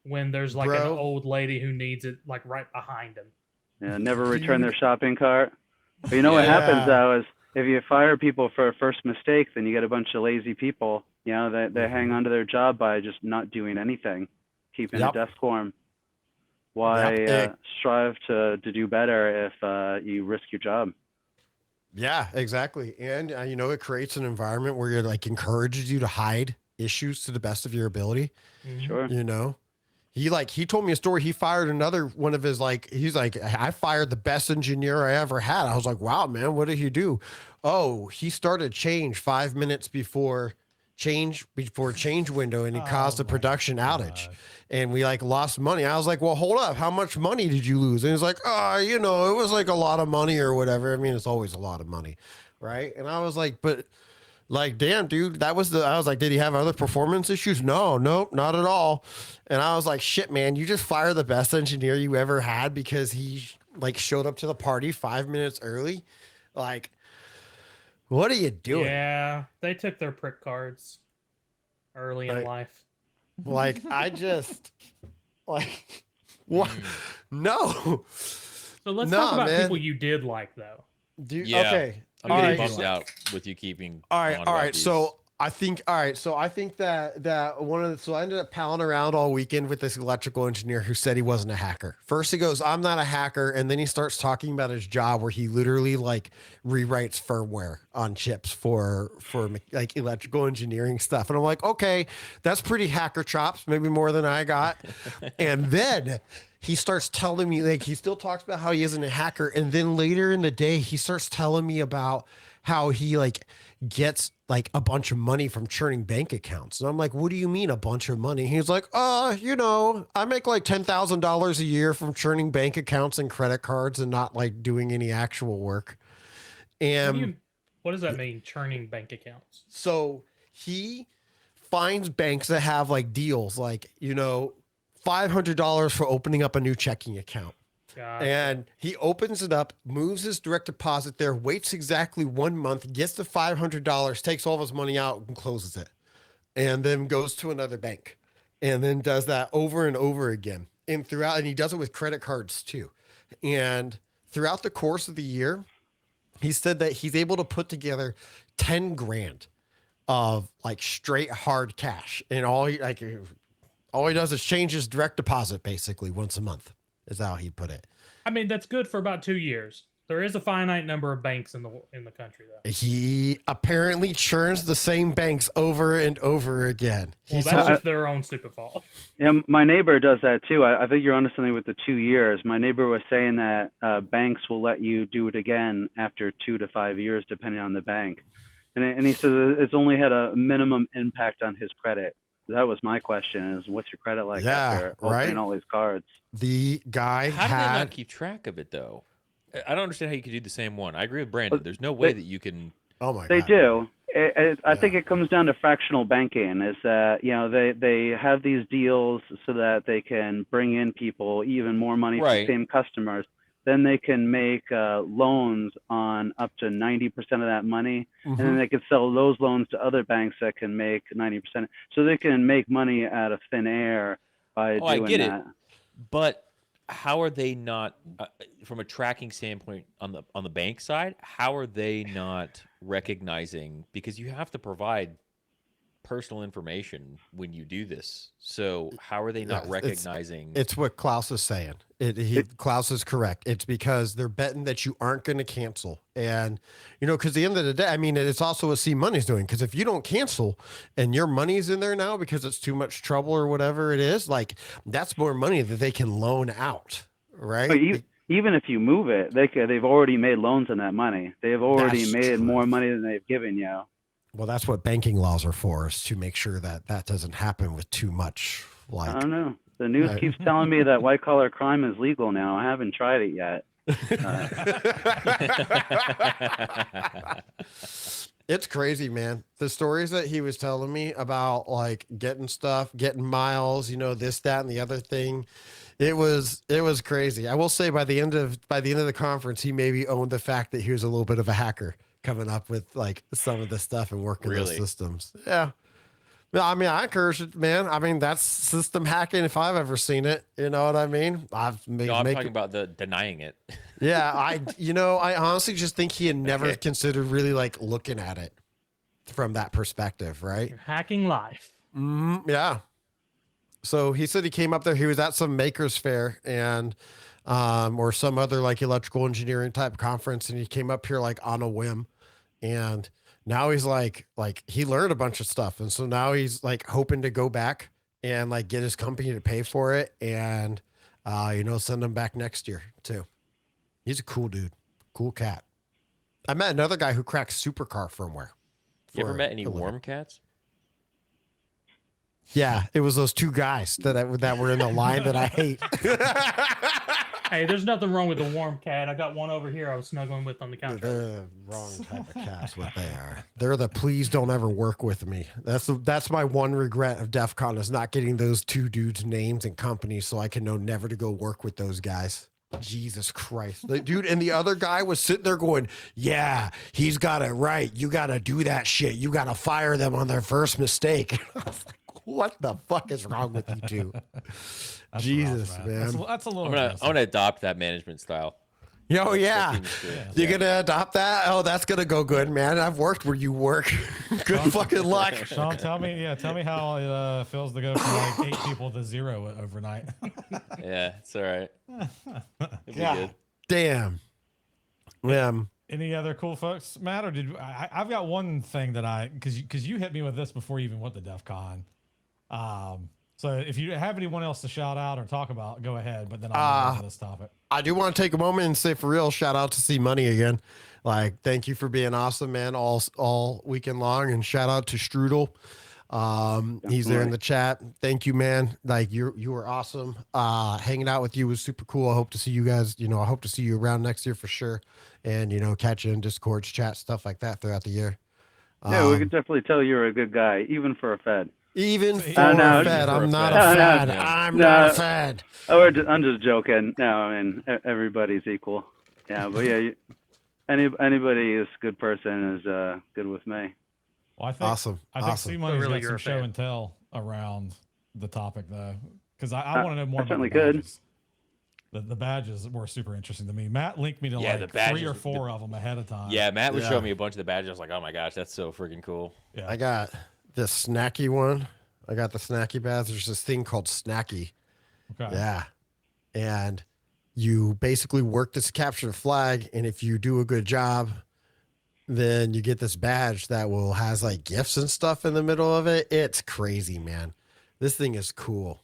when there's an old lady who needs it right behind him. Yeah, never return their shopping cart. But you know what happens though is, if you fire people for a first mistake, then you get a bunch of lazy people. They hang on to their job by just not doing anything, keeping a desk warm. Why strive to do better if you risk your job? Yeah, exactly. And it creates an environment where you're encourages you to hide issues to the best of your ability. Sure. He told me a story. He fired another one of his he's like, I fired the best engineer I ever had. I was like, wow, man, what did he do? Oh, he started change 5 minutes before change window, and he caused a production outage. And we lost money. I was like, well, hold up, how much money did you lose? And he's like, it was a lot of money or whatever. I mean, it's always a lot of money, right? And I was like, but damn, dude, I was like, did he have other performance issues? Nope, not at all. And I was like, shit, man, you just fired the best engineer you ever had because he showed up to the party 5 minutes early. What are you doing? Yeah, they took their prick cards early in life. I just what? No. So let's talk about people you did like, though. Okay. I'm getting bummed out with you keeping. All right. So I think, all right. So I think that so I ended up palling around all weekend with this electrical engineer who said he wasn't a hacker. First he goes, I'm not a hacker. And then he starts talking about his job where he literally like rewrites firmware on chips for like electrical engineering stuff. And I'm like, okay, that's pretty hacker chops, maybe more than I got. And then he starts telling me, like, he still talks about how he isn't a hacker. And then later in the day, he starts telling me about how he like gets like a bunch of money from churning bank accounts. And I'm like, what do you mean a bunch of money? He's like, you know, I make like $10,000 a year from churning bank accounts and credit cards and not like doing any actual work. And what does that mean, churning bank accounts? So he finds banks that have like deals, like, you know, $500 for opening up a new checking account. Gotcha. And he opens it up, moves his direct deposit there, waits exactly 1 month, gets the $500, takes all of his money out and closes it, and then goes to another bank and then does that over and over again. And he does it with credit cards too. And throughout the course of the year, he said that he's able to put together 10 grand of like straight hard cash. And all he does is change his direct deposit basically once a month. Is how he put it. I mean, that's good for about 2 years. There is a finite number of banks in the country, though. He apparently churns the same banks over and over again. Well, that's just their own stupid fault. Yeah, my neighbor does that too. I think you're onto something with the 2 years. My neighbor was saying that banks will let you do it again after 2 to 5 years, depending on the bank. And he says it's only had a minimum impact on his credit. That was my question: is what's your credit like after opening all these cards? The guy How do they not keep track of it though? I don't understand how you could do the same one. I agree with Brandon. There's no way that you can. Oh my God. They do. I think it comes down to fractional banking. Is that, you know, they have these deals so that they can bring in people even more money for the same customers. Then they can make loans on up to 90% of that money, and then they can sell those loans to other banks that can make 90%. So they can make money out of thin air by doing I get that. it. But how are they not, from a tracking standpoint on the bank side? How are they not recognizing, because you have to provide personal information when you do this? So how are they not recognizing? It's what Klaus is saying. Klaus is correct. It's because they're betting that you aren't going to cancel. And, you know, because at the end of the day, I mean, it's also what Money's doing. Because if you don't cancel and your money's in there now because it's too much trouble or whatever it is, like, that's more money that they can loan out, right? But even if you move it, they've already made loans on that money. They've already made more money than they've given you. Well, that's what banking laws are for, is to make sure that that doesn't happen with too much. Like, I don't know. The news keeps telling me that white collar crime is legal now. I haven't tried it yet. It's crazy, man. The stories that he was telling me about, like, getting stuff, getting miles, you know, this, that, and the other thing. It was crazy. I will say by the end of the conference, he maybe owned the fact that he was a little bit of a hacker, coming up with like some of the stuff and working those systems. Yeah. I mean, I encourage it, man. I mean, that's system hacking if I've ever seen it. You know what I mean? I'm talking about the denying it. Yeah. I honestly just think he had never considered really like looking at it from that perspective. Right. You're hacking life. Yeah. So he said he came up there. He was at some makers fair and, or some other like electrical engineering type conference. And he came up here like on a whim, and now he's like he learned a bunch of stuff. And so now he's like hoping to go back and like get his company to pay for it and, send him back next year too. He's a cool dude, cool cat. I met another guy who cracks supercar firmware. You ever met any warm cats? Yeah, it was those two guys that were in the line that I hate. Hey, there's nothing wrong with the warm cat. I got one over here I was snuggling with on the counter. They're the wrong type of cats, what they are. They're the please don't ever work with me. That's my one regret of DEFCON, is not getting those two dudes' names and companies so I can know never to go work with those guys. Jesus Christ. The dude and the other guy was sitting there going, yeah, he's got it right. You got to do that shit. You got to fire them on their first mistake. I was like, what the fuck is wrong with you two? Jesus, man. That's a little. I'm gonna adopt that management style. Oh yeah, That seems good. you're gonna adopt that? Oh, that's gonna go good, man. I've worked where you work. Good fucking luck. Sean, tell me how it feels to go from like 8 people to 0 overnight. Yeah, it's all right. It'll be God good. damn. Yeah. Any other cool folks, Matt? Or did I've got one thing that because you hit me with this before you even went to DEF CON. So if you have anyone else to shout out or talk about, go ahead. But then I'll move on to this topic. I do want to take a moment and say, for real, shout out to C Money again. Like, thank you for being awesome, man, all weekend long, and shout out to Strudel. He's there in the chat. Thank you, man. Like, you were awesome. Hanging out with you was super cool. I hope to see you guys. I hope to see you around next year for sure, and catch you in Discord, chat, stuff like that throughout the year. Yeah, we can definitely tell you're a good guy, even for a Fed. Even for no, a Fed, I'm not a No, Fed. no, I'm no. not a Fed. Oh, I'm just joking. No, I mean everybody's equal. Yeah, but yeah, anybody who's a good person is good with me. Well, I think Awesome. I think Awesome. C-Money's really got some you're a show fan. and tell around the topic though, because I want to know more about the certainly could. badges. The badges were super interesting to me. Matt linked me to Yeah, the like 3 badges, or 4 of them ahead of time. Yeah, Matt was Yeah. showing me a bunch of the badges. I was like, oh my gosh, that's so freaking cool. Yeah. I got this snacky one. I got the snacky badge. There's this thing called snacky. Okay. Yeah. And you basically work this capture the flag. And if you do a good job, then you get this badge that has like gifts and stuff in the middle of it. It's crazy, man. This thing is cool.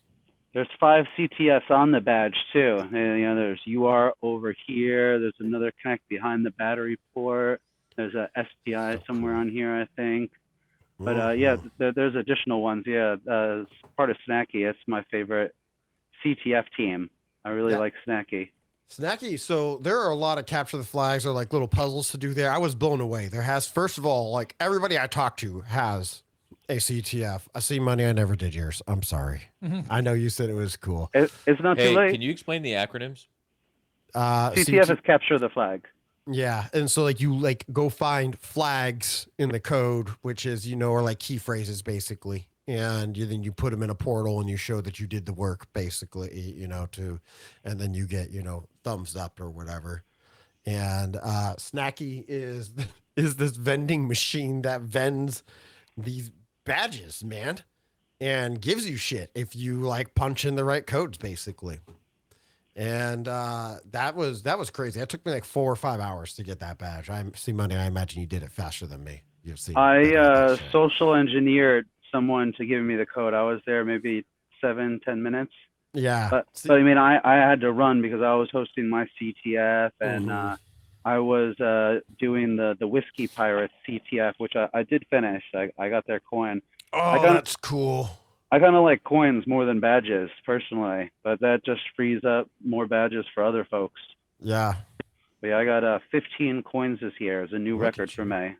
There's 5 CTFs on the badge too. And, there's UR over here. There's another connect behind the battery port. There's a SPI somewhere on here, I think. But yeah, there's additional ones. Yeah, as part of Snacky, it's my favorite CTF team. I really like Snacky. Snacky. So there are a lot of capture the flags or like little puzzles to do there. I was blown away. First of all, like everybody I talked to has a CTF. I see money. I never did yours. I'm sorry. I know you said it was cool. It's not too late. Can you explain the acronyms? CTF is capture the flag. Yeah, and so like you go find flags in the code, which is or like key phrases basically, and then you put them in a portal and you show that you did the work basically, and then you get thumbs up or whatever. And Snacky is this vending machine that vends these badges, man, and gives you shit if you like punch in the right codes basically. And that was crazy. It took me like 4 or 5 hours to get that badge. I see money. I imagine you did it faster than me. You've seen. I social engineered someone to give me the code. I was there maybe 7-10 minutes. Yeah. But I mean, I had to run because I was hosting my CTF and I was doing the Whiskey Pirates CTF, which I did finish. I got their coin. Oh, that's cool. I kind of like coins more than badges personally, but that just frees up more badges for other folks. Yeah. But yeah, I got 15 coins this year. It's a new record for me.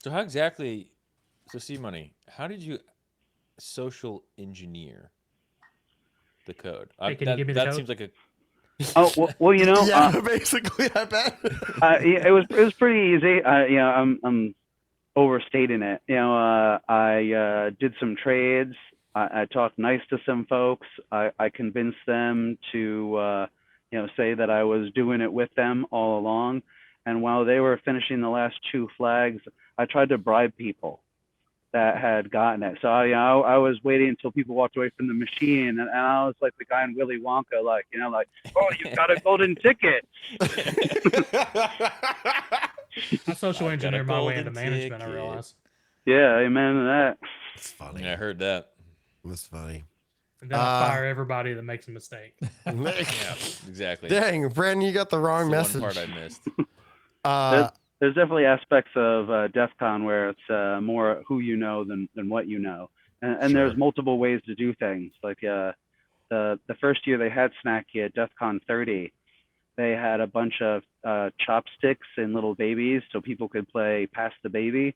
So how exactly? So C-Money, how did you social engineer the code? Hey, can you give me the code? Seems like a. Oh well, yeah, basically, I bet. It was pretty easy. I'm overstating it. I did some trades. I talked nice to some folks. I convinced them to, say that I was doing it with them all along. And while they were finishing the last 2 flags, I tried to bribe people that had gotten it. So I was waiting until people walked away from the machine, and I was like the guy in Willy Wonka, like, oh, you've got a golden ticket. I social engineer my way into management, I realize. Yeah, amen to that. It's funny. Yeah, I heard that. That's funny. And then I fire everybody that makes a mistake. Yeah, exactly. Dang, Brandon, you got the wrong message. One part I missed. There's definitely aspects of DEF CON where it's more who you know than what you know. And there's multiple ways to do things. Like the first year they had Snacky at DEF CON 30, they had a bunch of chopsticks and little babies so people could play Pass the Baby.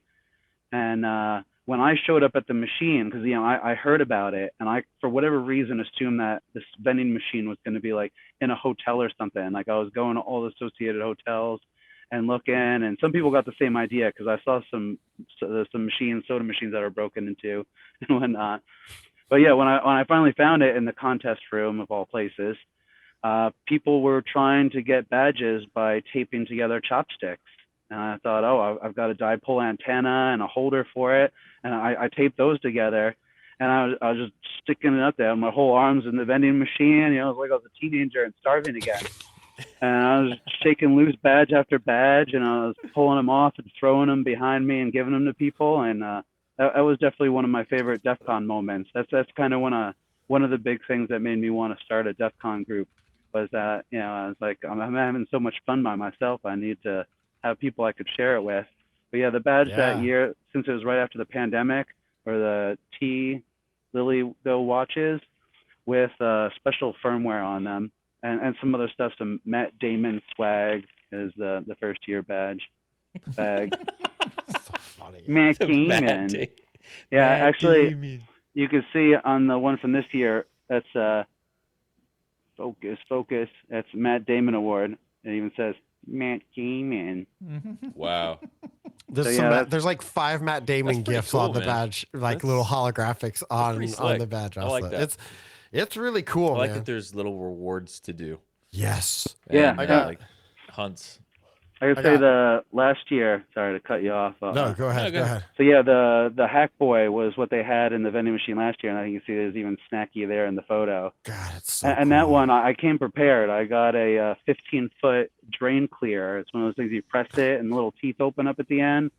And when I showed up at the machine, because I heard about it, and I, for whatever reason, assumed that this vending machine was going to be like in a hotel or something. Like I was going to all the associated hotels and looking, and some people got the same idea because I saw some machines, soda machines that are broken into and whatnot. But yeah, when I finally found it in the contest room of all places, people were trying to get badges by taping together chopsticks. And I thought, oh, I've got a dipole antenna and a holder for it. And I taped those together. And I was just sticking it up there. My whole arms in the vending machine. It was like I was a teenager and starving again. And I was shaking loose badge after badge. And I was pulling them off and throwing them behind me and giving them to people. And that was definitely one of my favorite DEF CON moments. That's kind of one of the big things that made me want to start a DEF CON group. Was that, I was like, I'm having so much fun by myself. I need to have people I could share it with. But yeah, the badge that year, since it was right after the pandemic, were the T Lily Go watches with special firmware on them, and some other stuff. Some Matt Damon swag is the first year badge bag. So funny. Matt Damon. Yeah, Matt actually, Damon. you can see on the one from this year. That's Focus. That's Matt Damon Award. It even says Matt Damon. Wow. There's like 5 Matt Damon pretty gifs cool, on the man. badge, like little holographics on pretty the slick. badge. I Also. like that. It's really cool, I like man. that there's little rewards to do. Yes. Yeah, And, I got- like hunts. I could say the last year. Sorry to cut you off. No, go ahead. Go ahead. So yeah, the Hack Boy was what they had in the vending machine last year, and I think you see there's even Snacky there in the photo. God, it's so And cool. that one, I came prepared. I got a 15-foot drain clear. It's one of those things you press it and the little teeth open up at the end,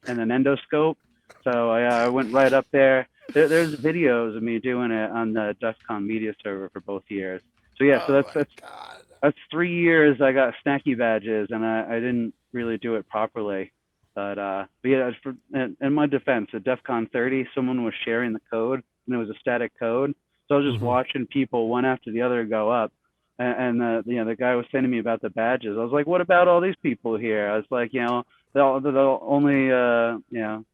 and an endoscope. So I went right up there. There's videos of me doing it on the DEFCON media server for both years. So yeah, so that's 3 years I got Snacky badges, and I didn't really do it properly. But yeah, in my defense, at DEFCON 30, someone was sharing the code, and it was a static code. So I was just watching people one after the other go up, and the guy was sending me about the badges. I was like, what about all these people here? I was like, the only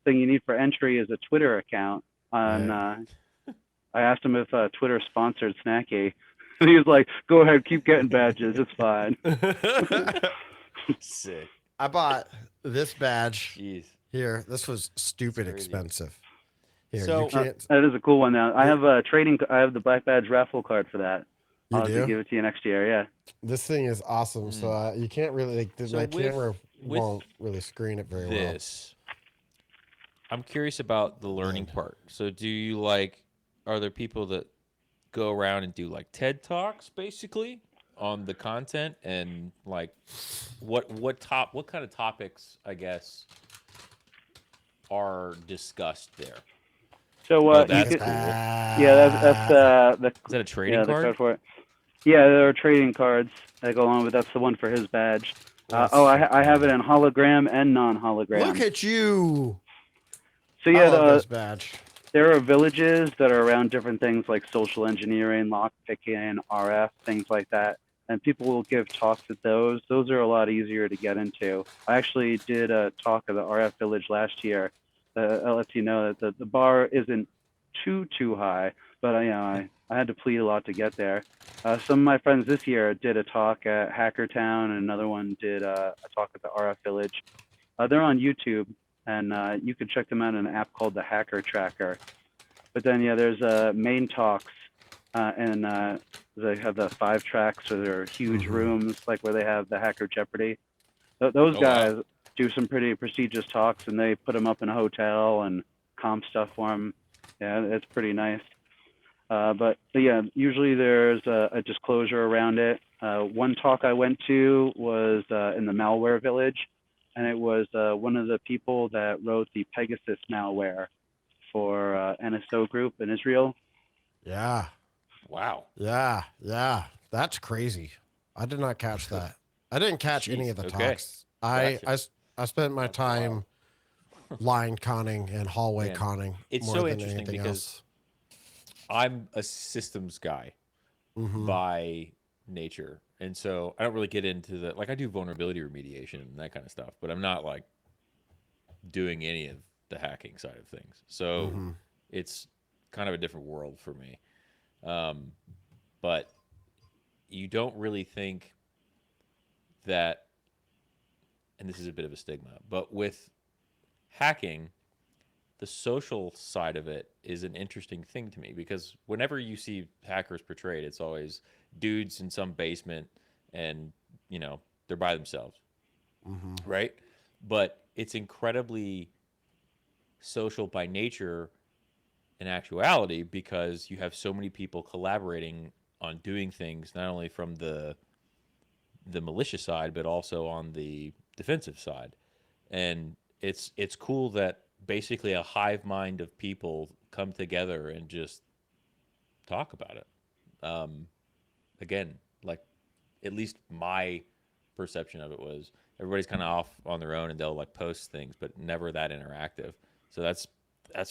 thing you need for entry is a Twitter account. And I asked him if Twitter sponsored Snacky. And he was like, go ahead, keep getting badges. It's fine. Sick. I bought this badge Jeez. here. This was stupid That's crazy. expensive. Here, So- you can't. That is a cool one now. I have a I have the Black Badge raffle card for that. You I'll have to do? give it to you next year, yeah. This thing is awesome. So you can't really So my with- camera with won't really screen it very well. This. I'm curious about the learning part. So are there people that go around and do like TED Talks basically on the content, and like what kind of topics, I guess, are discussed there? So that's you cool. that's the Is that a trading the card? card for it. Yeah, there are trading cards that go along with. That's the one for his badge. I have it in hologram and non-hologram. Look at you. So I yeah, love this badge. there are villages that are around different things like social engineering, lock picking, RF, things like that. And people will give talks at those. Those are a lot easier to get into. I actually did a talk at the RF village last year. That lets you know that the bar isn't too high, but I had to plead a lot to get there. Some of my friends this year did a talk at Hackertown, and another one did a talk at the RF village. They're on YouTube, and you can check them out in an app called the Hacker Tracker. But then, there's main talks, and they have the 5 tracks, or they're huge rooms, like where they have the Hacker Jeopardy. Those guys do some pretty prestigious talks, and they put them up in a hotel and comp stuff for them. Yeah, it's pretty nice. But yeah, usually there's a disclosure around it. One talk I went to was in the malware village, and it was one of the people that wrote the Pegasus malware for NSO Group in Israel. Yeah. Wow. Yeah. That's crazy. I did not catch that. I didn't catch any of the talks. I spent my time line conning and hallway Man, conning. it's more so than interesting anything because else. I'm a systems guy by nature. And so I don't really get into I do vulnerability remediation and that kind of stuff, but I'm not like doing any of the hacking side of things. So it's kind of a different world for me. But you don't really think that, and this is a bit of a stigma, but with hacking, the social side of it is an interesting thing to me, because whenever you see hackers portrayed, it's always dudes in some basement and, you know, they're by themselves. Right? But it's incredibly social by nature in actuality because you have so many people collaborating on doing things, not only from the malicious side, but also on the defensive side. And it's cool that basically a hive mind of people come together and just talk about it. Again, like at least my perception of it was everybody's kind of off on their own and they'll like post things, but never that interactive. So that's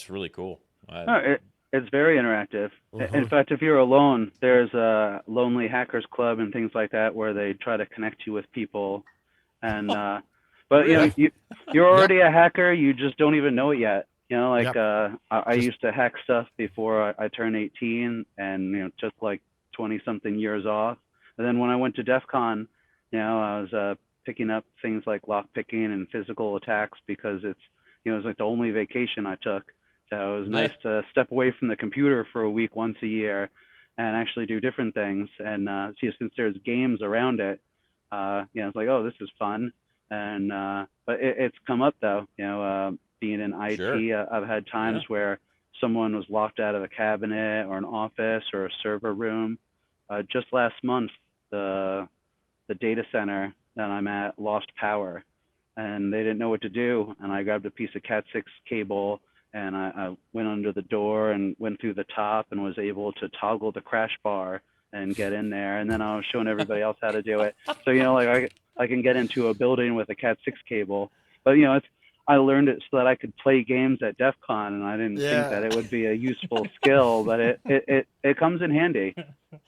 really cool. It's very interactive. In fact, if you're alone, there's a Lonely Hackers Club and things like that where they try to connect you with people. And but you know, you're already a hacker. You just don't even know it yet. You know, like I used to hack stuff before I turned 18, and you know, took like 20 something years off. And then when I went to DEF CON, you know, I was picking up things like lock picking and physical attacks because it's, you know, it was like the only vacation I took. So it was nice to step away from the computer for a week once a year and actually do different things. And see, since there's games around it, you know, it's like, oh, this is fun. And but it's come up though, you know, being in IT, I've had times where someone was locked out of a cabinet or an office or a server room. Just last month, the data center that I'm at lost power, and they didn't know what to do. And I grabbed a piece of Cat6 cable, and I went under the door and went through the top and was able to toggle the crash bar and get in there. And then I was showing everybody else how to do it. So, you know, like I can get into a building with a Cat6 cable. But, you know, I learned it so that I could play games at DEF CON, and I didn't think that it would be a useful skill, but it comes in handy.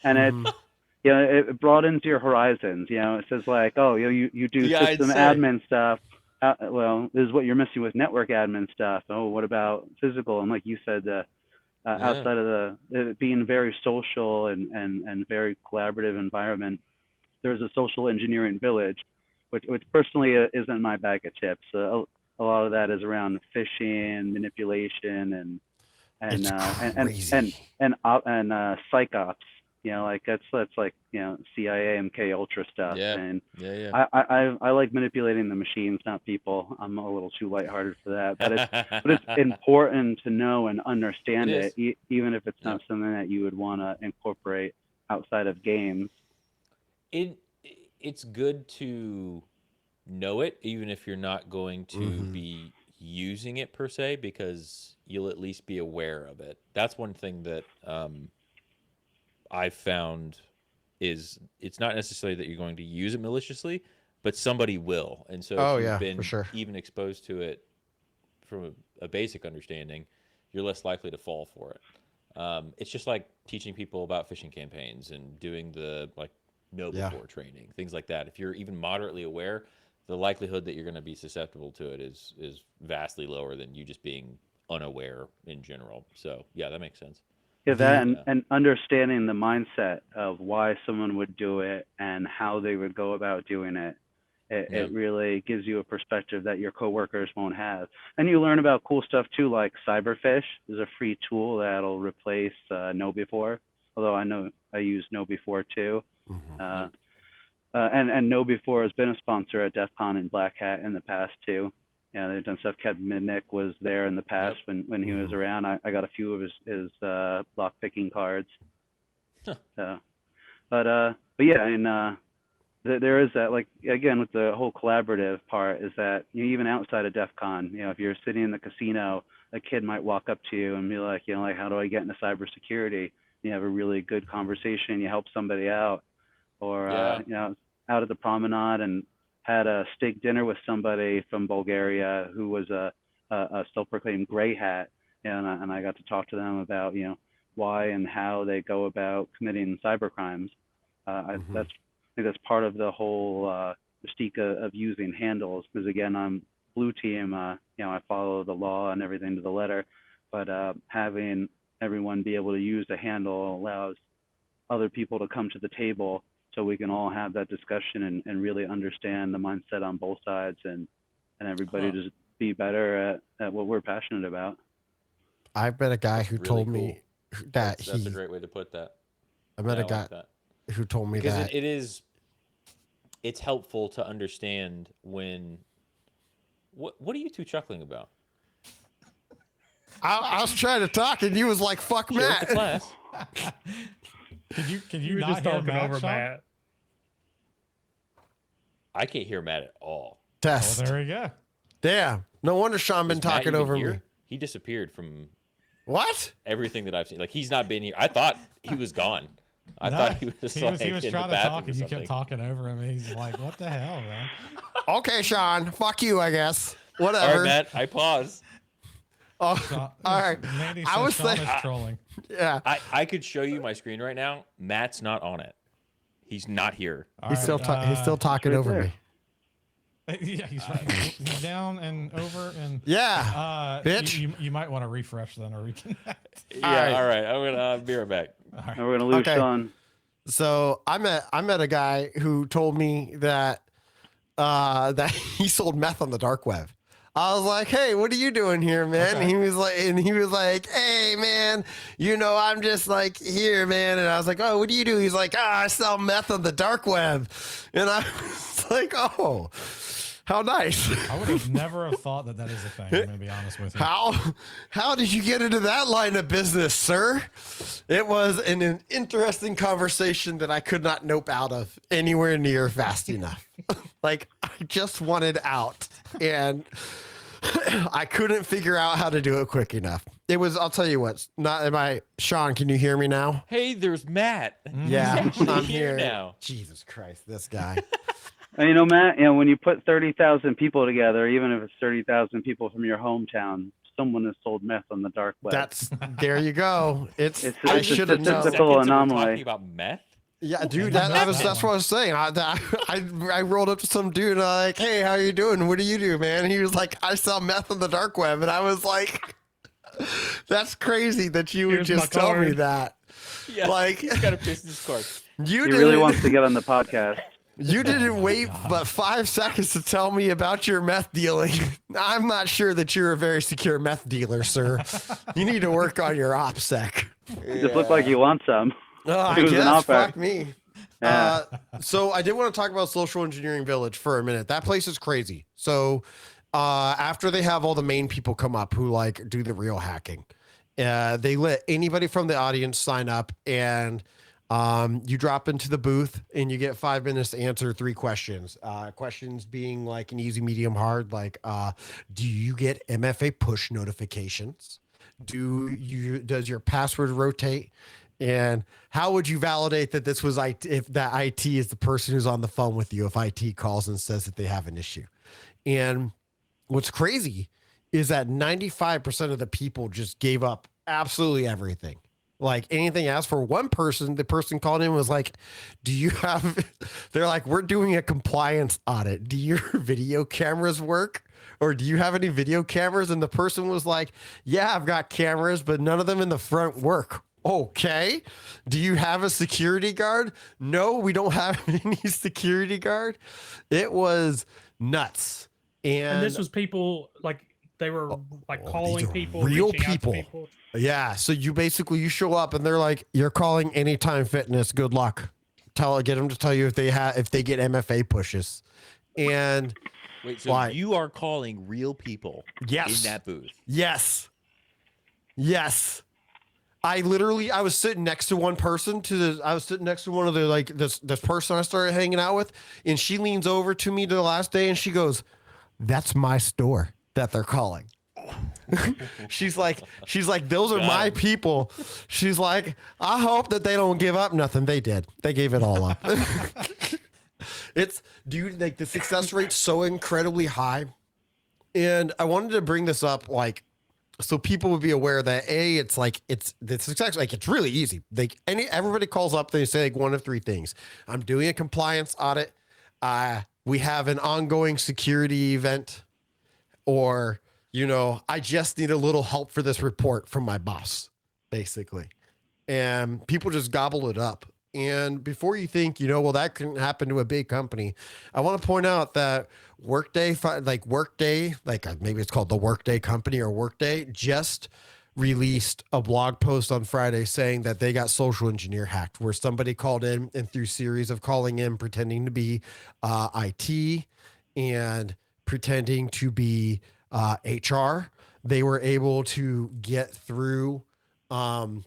And it's, you know, it broadens your horizons. You know, it says like, oh, you do system admin stuff. Well, this is what you're missing with network admin stuff. Oh, what about physical? And like you said, outside of it being very social and very collaborative environment, there's a social engineering village, which personally isn't my bag of chips. A lot of that is around phishing, manipulation, and psych ops. You know, like that's like, you know, CIA, MK Ultra stuff. And I like manipulating the machines, not people. I'm a little too lighthearted for that, but it's important to know and understand it, even if it's not something that you would want to incorporate outside of games. It's good to know it, even if you're not going to be using it per se, because you'll at least be aware of it. That's one thing that I've found is it's not necessarily that you're going to use it maliciously, but somebody will. And so if you've been even exposed to it from a basic understanding, you're less likely to fall for it. It's just like teaching people about phishing campaigns and doing the like know before training, things like that. If you're even moderately aware, the likelihood that you're going to be susceptible to it is vastly lower than you just being unaware in general. So yeah, that makes sense. Yeah, that and understanding the mindset of why someone would do it and how they would go about doing it. It really gives you a perspective that your coworkers won't have. And you learn about cool stuff too, like Cyberfish is a free tool that'll replace KnowBe4, although I know I use KnowBe4 too. And KnowBe4 has been a sponsor at DEF CON and Black Hat in the past too. Yeah, they've done stuff. Kevin Midnick was there in the past when he was around. I got a few of his lock picking cards. But yeah, and there is that, like, again, with the whole collaborative part, is that even outside of DEF CON, you know, if you're sitting in the casino, a kid might walk up to you and be like, you know, like, how do I get into cybersecurity? You have a really good conversation, you help somebody out, or you know, out at the promenade and had a steak dinner with somebody from Bulgaria who was a self-proclaimed gray hat, and I got to talk to them about, you know, why and how they go about committing cyber crimes. I think that's part of the whole mystique of using handles, because again, I'm blue team. You know, I follow the law and everything to the letter, but having everyone be able to use a handle allows other people to come to the table, so we can all have that discussion and really understand the mindset on both sides, and everybody just be better at what we're passionate about. I've met a guy who told me that that's a great way to put that. I met a guy. who told me because that. it's helpful to understand when. What are you two chuckling about? I was trying to talk, and you was like, "Fuck Share with Matt." the class. Can you You were not just hear talking Matt, over Sean? Matt. I can't hear Matt at all. Test. Well, there we go. Yeah. No wonder Sean been Is Matt talking even over here? me. He disappeared from What? everything that I've seen. Like he's not been here. I thought he was gone. I No, thought he was. he Like, was in trying the to bathroom talk, or and you something. kept talking over him. And he's like, "What the hell, man?" Okay, Sean. Fuck you, I guess. All Whatever. right, Matt. I pause. Oh, Sean, all right. Mandy I says was Sean saying- is trolling. Yeah. I could show you my screen right now. Matt's not on it. He's not here. All He's right, he's still talking right over there. me. Yeah, he's down and over and Yeah. Bitch. You might want to refresh then or reconnect. Yeah. All right. I'm gonna be right back. And we're gonna lose Okay. Sean. So I met a guy who told me that that he sold meth on the dark web. I was like, "Hey, what are you doing here, man?" Okay. And he was like, "Hey, man, I'm just like here, man." And I was like, "Oh, what do you do?" He's like, I sell meth on the dark web." And I was like, "Oh, how nice." I would have never have thought that is a thing. I'm gonna be honest with you. How did you get into that line of business, sir? It was an interesting conversation that I could not nope out of anywhere near fast enough. Like I just wanted out, and I couldn't figure out how to do it quick enough. It was. I'll tell you what. Sean, can you hear me now? Hey, there's Matt. Yeah, actually I'm here here now. Jesus Christ, this guy. And Matt, when you put 30,000 people together, even if it's 30,000 people from your hometown, someone has sold meth on the dark web. There you go. It's I a should have known. statistical Seconds and we're anomaly. talking about meth. Yeah, dude, that's what I was saying. I rolled up to some dude and I'm like, "Hey, how you doing? What do you do, man?" And he was like, "I sell meth on the dark web." And I was like, "That's crazy that you would Here's just my tell me card. that." Yeah, Like he's got a business card. you He didn't, really wants to get on the podcast. you didn't wait but 5 seconds to tell me about your meth dealing. I'm not sure that you're a very secure meth dealer, sir. You need to work on your OPSEC. It just looked like you want some. Oh, I It was an guess. offer. Fuck me. Yeah. So I did want to talk about Social Engineering Village for a minute. That place is crazy. So after they have all the main people come up who like do the real hacking, they let anybody from the audience sign up, and you drop into the booth and you get 5 minutes to answer 3 questions. Questions being like an easy, medium, hard. Like, do you get MFA push notifications? Does your password rotate? And how would you validate that this was IT, if that IT is the person who's on the phone with you, if IT calls and says that they have an issue? And what's crazy is that 95% of the people just gave up absolutely everything. Like anything else. For one person, the person called in was like, "Do you have," they're like, "We're doing a compliance audit. Do your video cameras work? Or do you have any video cameras?" And the person was like, "Yeah, I've got cameras, but none of them in the front work." Okay. Do you have a security guard? No, we don't have any security guard. It was nuts. And this was people like they were like calling these are people, real reaching out to people. Yeah. So you show up and they're like, "You're calling Anytime Fitness. Good luck." Get them to tell you if they get MFA pushes. And Wait, so why? you are calling real people Yes. in that booth? Yes. I was sitting next to one person I was sitting next to one of the, like this person I started hanging out with, and she leans over to me the last day and she goes, "That's my store that they're calling." she's like, "Those are my people." She's like, "I hope that they don't give up nothing." They did. They gave it all up. It's, dude, like the success rate's so incredibly high. And I wanted to bring this up, like, so people would be aware that it's the success, like it's really easy. Everybody calls up, they say like one of 3 things. "I'm doing a compliance audit. We have an ongoing security event," or, "I just need a little help for this report from my boss," basically. And people just gobble it up. And before you think, well, that couldn't happen to a big company, I want to point out that Workday, maybe it's called the Workday company or Workday, just released a blog post on Friday saying that they got social engineer hacked, where somebody called in and through series of calling in, pretending to be IT and pretending to be HR, they were able to get through and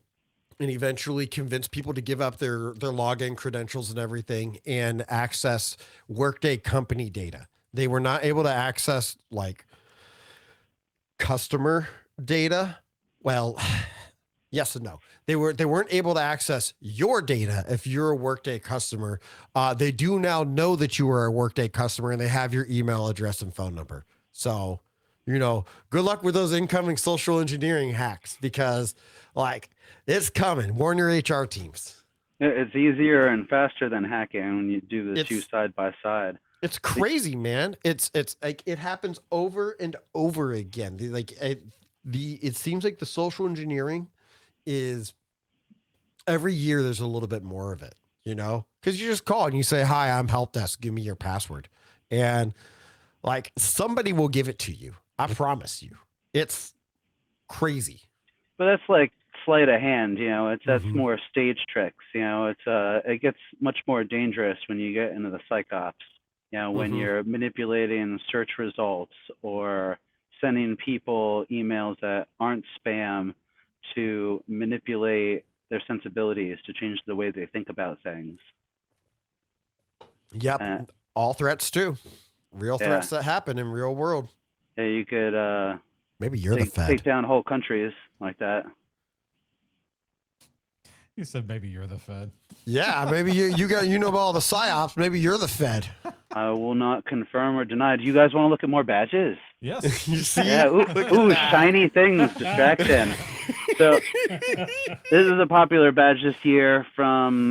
eventually convince people to give up their login credentials and everything and access Workday company data. They were not able to access like customer data. Well, yes and no. They weren't able to access your data if you're a Workday customer. They do now know that you are a Workday customer and they have your email address and phone number. So, good luck with those incoming social engineering hacks because like it's coming. Warn your HR teams. It's easier and faster than hacking when you do the two side by side. It's crazy, man. It's like it happens over and over again. It seems like the social engineering is every year there's a little bit more of it, because you just call and you say, "Hi, I'm help desk. Give me your password," and like somebody will give it to you. I promise you. It's crazy. But that's like sleight of hand, that's more stage tricks, it gets much more dangerous when you get into the psyops, when you're manipulating search results or sending people emails that aren't spam to manipulate their sensibilities to change the way they think about things. Yep. All threats too. Real threats that happen in real world. Yeah, you could maybe you're the Fed. Take down whole countries like that. You said maybe you're the Fed. Yeah, maybe you know about all the psyops. Maybe you're the Fed. I will not confirm or deny. Do you guys want to look at more badges? Yes. You see? Yeah. Ooh, shiny things, distraction. So this is a popular badge this year from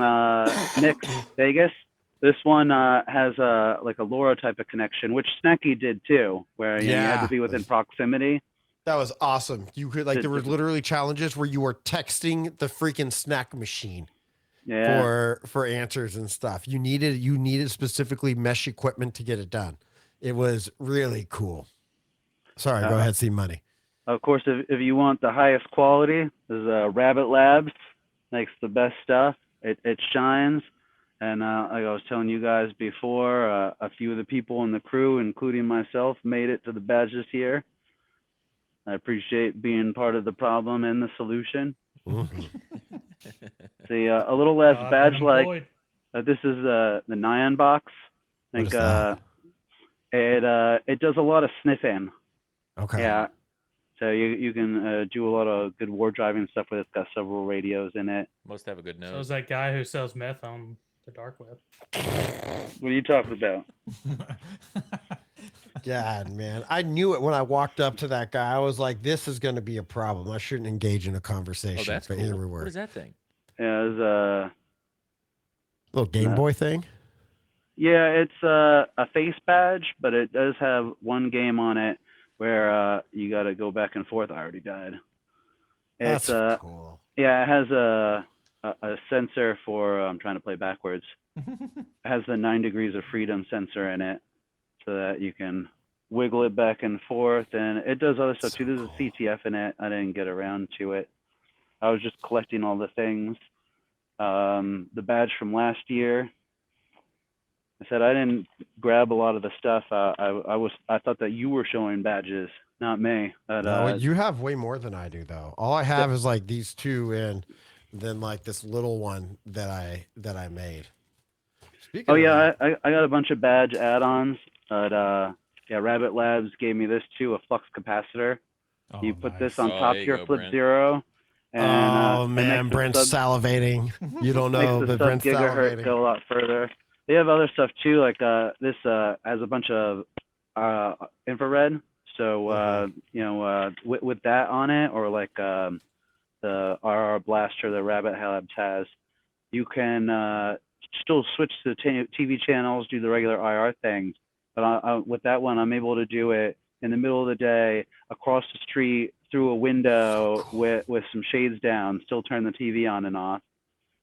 Nick's Vegas. This one has a LoRa type of connection, which Snacky did too, where you had to be within proximity. That was awesome. You could there were literally challenges where you were texting the freaking snack machine for answers and stuff. You needed specifically mesh equipment to get it done. It was really cool. Sorry, go ahead, see money. Of course, if you want the highest quality, there's Rabbit Labs makes the best stuff. It shines. And like I was telling you guys before, a few of the people in the crew, including myself, made it to the badge this year. I appreciate being part of the problem and the solution. See, a little less badge like this is the Nyan box. I think it does a lot of sniffing. Okay. Yeah. So you can do a lot of good war driving stuff with it. It's got several radios in it. Must have a good nose. So is that guy who sells meth on the dark web. What are you talking about? God, man. I knew it when I walked up to that guy. I was like, this is going to be a problem. I shouldn't engage in a conversation. Oh, that's but cool. here we were. What is that thing? Yeah, it was a little Game Boy thing? Yeah, it's a face badge, but it does have one game on it where you got to go back and forth. I already died. It's cool. Yeah, it has a sensor for I'm trying to play backwards. It has the 9 degrees of freedom sensor in it, so that you can wiggle it back and forth, and it does other stuff too. There's a CTF in it. I didn't get around to it. I was just collecting all the things. The badge from last year. I said I didn't grab a lot of the stuff. I thought that you were showing badges, not me. But, no, you have way more than I do, though. All I have is like these two, and then like this little one that I made. Speaking I got a bunch of badge add-ons. But yeah, Rabbit Labs gave me this too, a flux capacitor. Oh, you put nice. this on top of your Flip Brent. Zero. And, man, Brent's salivating. You don't know, but Brent's gigahertz salivating. go a lot further. They have other stuff too, like this has a bunch of infrared. So with that on it, or like the RR blaster that Rabbit Labs has, you can still switch to TV channels, do the regular IR things. But with that one, I'm able to do it in the middle of the day, across the street, through a window with some shades down, still turn the TV on and off.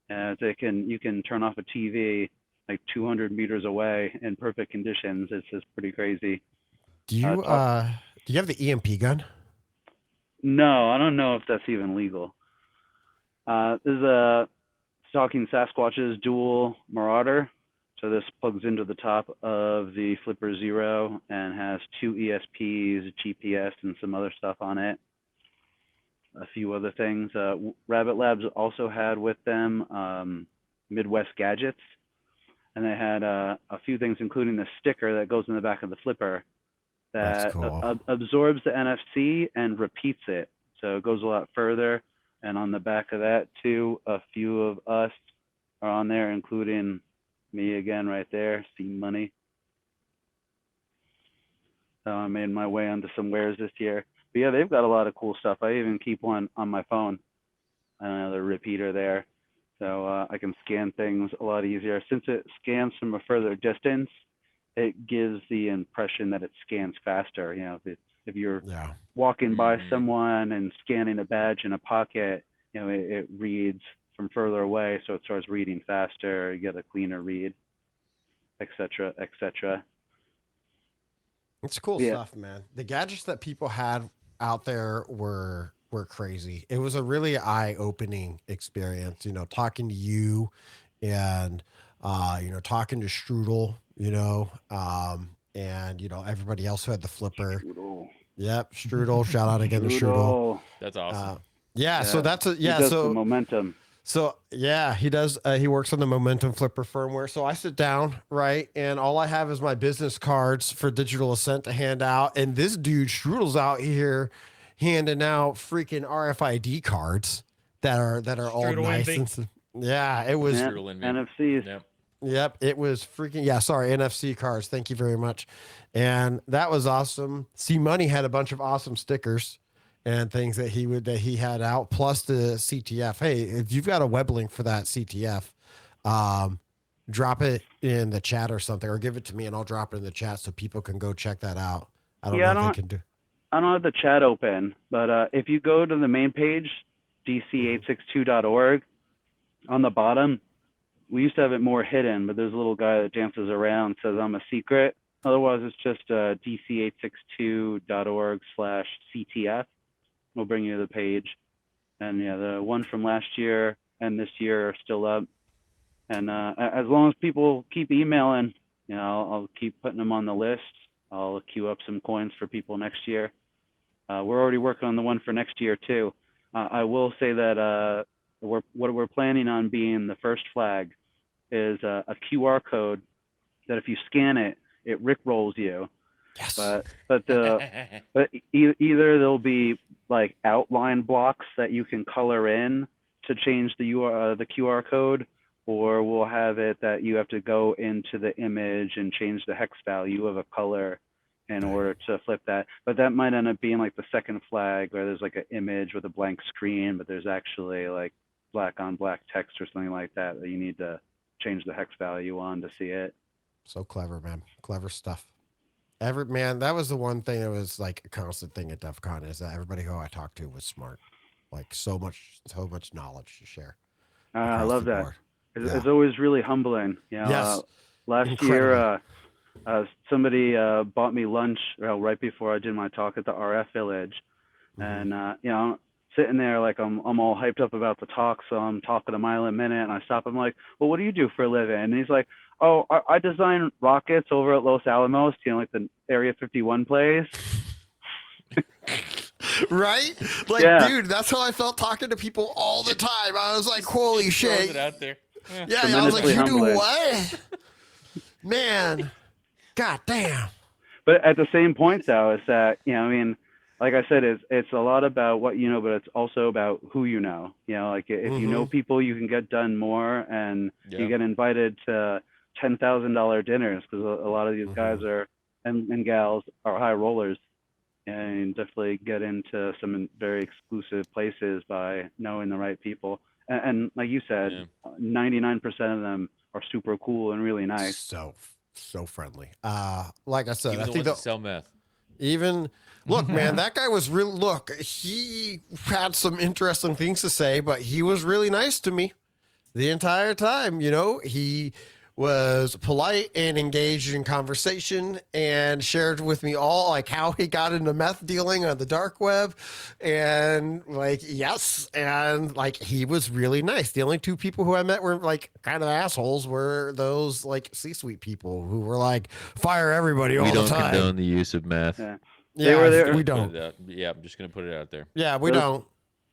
And you can turn off a TV like 200 meters away in perfect conditions. It's just pretty crazy. Do you have the EMP gun? No, I don't know if that's even legal. This is a Talking Sasquatches dual Marauder. So this plugs into the top of the Flipper Zero and has 2 ESPs, GPS, and some other stuff on it. A few other things. Rabbit Labs also had with them Midwest Gadgets, and they had a few things, including the sticker that goes in the back of the Flipper that cool. absorbs the NFC and repeats it. So it goes a lot further. And on the back of that too, a few of us are on there, including me again right there, see money. So I made my way onto some wares this year. But yeah, they've got a lot of cool stuff. I even keep one on my phone, the repeater there. So I can scan things a lot easier. Since it scans from a further distance, it gives the impression that it scans faster. You know, if you're walking by someone and scanning a badge in a pocket, you know, it reads from further away, so it starts reading faster. You get a cleaner read, etc., etc. It's cool stuff, man. The gadgets that people had out there were crazy. It was a really eye-opening experience, you know, talking to you and you know, talking to Strudel, you know, and you know, everybody else who had the Flipper. Strudel. Yep, Strudel. Shout out again to Strudel. That's awesome. Yeah, so that's he does the momentum. So yeah, he does. He works on the Momentum Flipper firmware. So I sit down, right, and all I have is my business cards for Digital Ascent to hand out, and this dude Strudel's out here handing out freaking RFID cards that are all nice and yeah, it was NFCs. Yep, it was freaking sorry, NFC cards. Thank you very much, and that was awesome. C Money had a bunch of awesome stickers and things that he had out, plus the CTF. Hey, if you've got a web link for that CTF, drop it in the chat or something, or give it to me and I'll drop it in the chat so people can go check that out. I don't know if they can do. I don't have the chat open, but if you go to the main page, dc862.org, on the bottom, we used to have it more hidden, but there's a little guy that dances around, says I'm a secret. Otherwise, it's just dc862.org/CTF. We'll bring you to the page. And yeah, the one from last year and this year are still up. And as long as people keep emailing, you know, I'll keep putting them on the list. I'll queue up some coins for people next year. We're already working on the one for next year too. I will say that what we're planning on being the first flag is a QR code that if you scan it, it rickrolls you. Yes. But either there'll be like outline blocks that you can color in to change the QR code, or we'll have it that you have to go into the image and change the hex value of a color in order to flip that. But that might end up being like the second flag, where there's like an image with a blank screen, but there's actually like black on black text or something like that you need to change the hex value on to see it. So clever, man. Clever stuff. Man, that was the one thing that was like a constant thing at DEF CON, is that everybody who I talked to was smart. Like so much knowledge to share. I love that. It's always really humbling. You know, yes. Last year, somebody bought me lunch right before I did my talk at the RF Village. And, you know, sitting there like I'm all hyped up about the talk, so I'm talking a mile a minute, and I stop. I'm like, well, what do you do for a living? And he's like, oh, I design rockets over at Los Alamos, you know, like the Area 51 place. Right? Like, dude, that's how I felt talking to people all the time. I was like, holy shit. It out there. Yeah, I was like, you do what? Man, god damn. But at the same point, though, is that, you know, I mean, like I said, it's a lot about what you know, but it's also about who you know. You know, like if you know people, you can get done more, and you get invited to $10,000 dinners, because a lot of these guys are and gals are high rollers, and definitely get into some very exclusive places by knowing the right people. And like you said, 99% of them are super cool and really nice. So friendly. Like I said, Even I think that sell meth. Look, man, that guy was real. Look, he had some interesting things to say, but he was really nice to me the entire time. You know, he was polite and engaged in conversation and shared with me all like how he got into meth dealing on the dark web. And like, yes. And like, he was really nice. The only two people who I met were like kind of assholes were those like C-suite people who were like, fire everybody all We the don't time. condone the use of meth. Yeah. Yeah, They were there. we don't. Yeah, I'm just gonna put it out there. Yeah, we don't.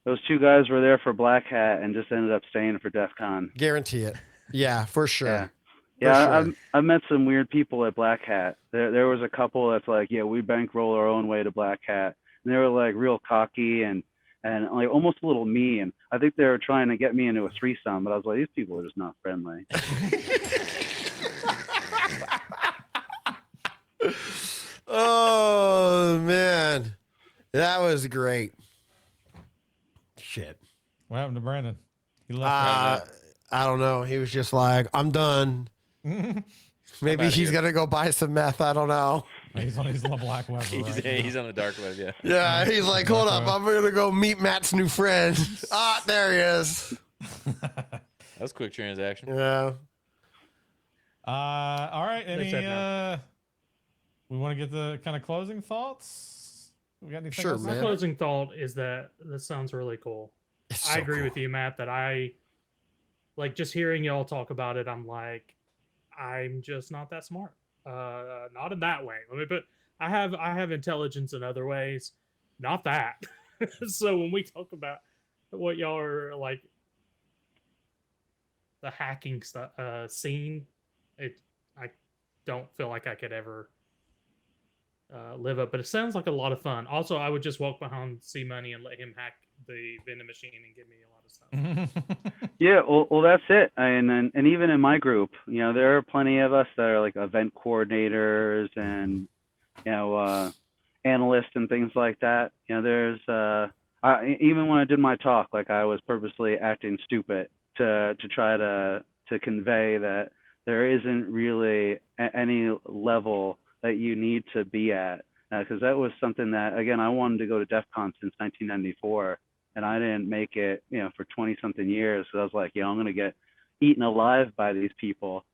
Those two guys were there for Black Hat and just ended up staying for DEF CON. Guarantee it. Yeah, for sure. Yeah. For Yeah, sure. I've met some weird people at Black Hat. There was a couple that's like, yeah, we bankroll our own way to Black Hat. And they were like real cocky and like almost a little mean. I think they were trying to get me into a threesome, but I was like, these people are just not friendly. Oh man, that was great. Shit. What happened to Brandon? He left. I don't know. He was just like, I'm done. Maybe he's gonna go buy some meth. I don't know. He's on his little black web. He's on the dark web. Yeah. Yeah, he's like, hold up, I'm gonna go meet Matt's new friend. Ah, there he is. That was a quick transaction. Yeah. All right. They Any said no. we want to get the kind of closing thoughts? We got anything Sure, else? My man. closing thought is that this sounds really cool. It's I so agree cool. with you, Matt, that I like just hearing y'all talk about it. I'm like, I'm just not that smart. Not in that way. I have intelligence in other ways, not that. So when we talk about what y'all are like, the hacking stuff scene, I don't feel like I could ever live up. But it sounds like a lot of fun. Also, I would just walk behind C Money and let him hack the vending machine and give me a lot of stuff. Yeah, well, that's it. And even in my group, there are plenty of us that are like event coordinators and analysts and things like that. There's even when I did my talk, like I was purposely acting stupid to try to convey that there isn't really any level that you need to be at, because that was something that, again, I wanted to go to DEF CON since 1994. And I didn't make it, for 20 something years. So I was like, I'm going to get eaten alive by these people.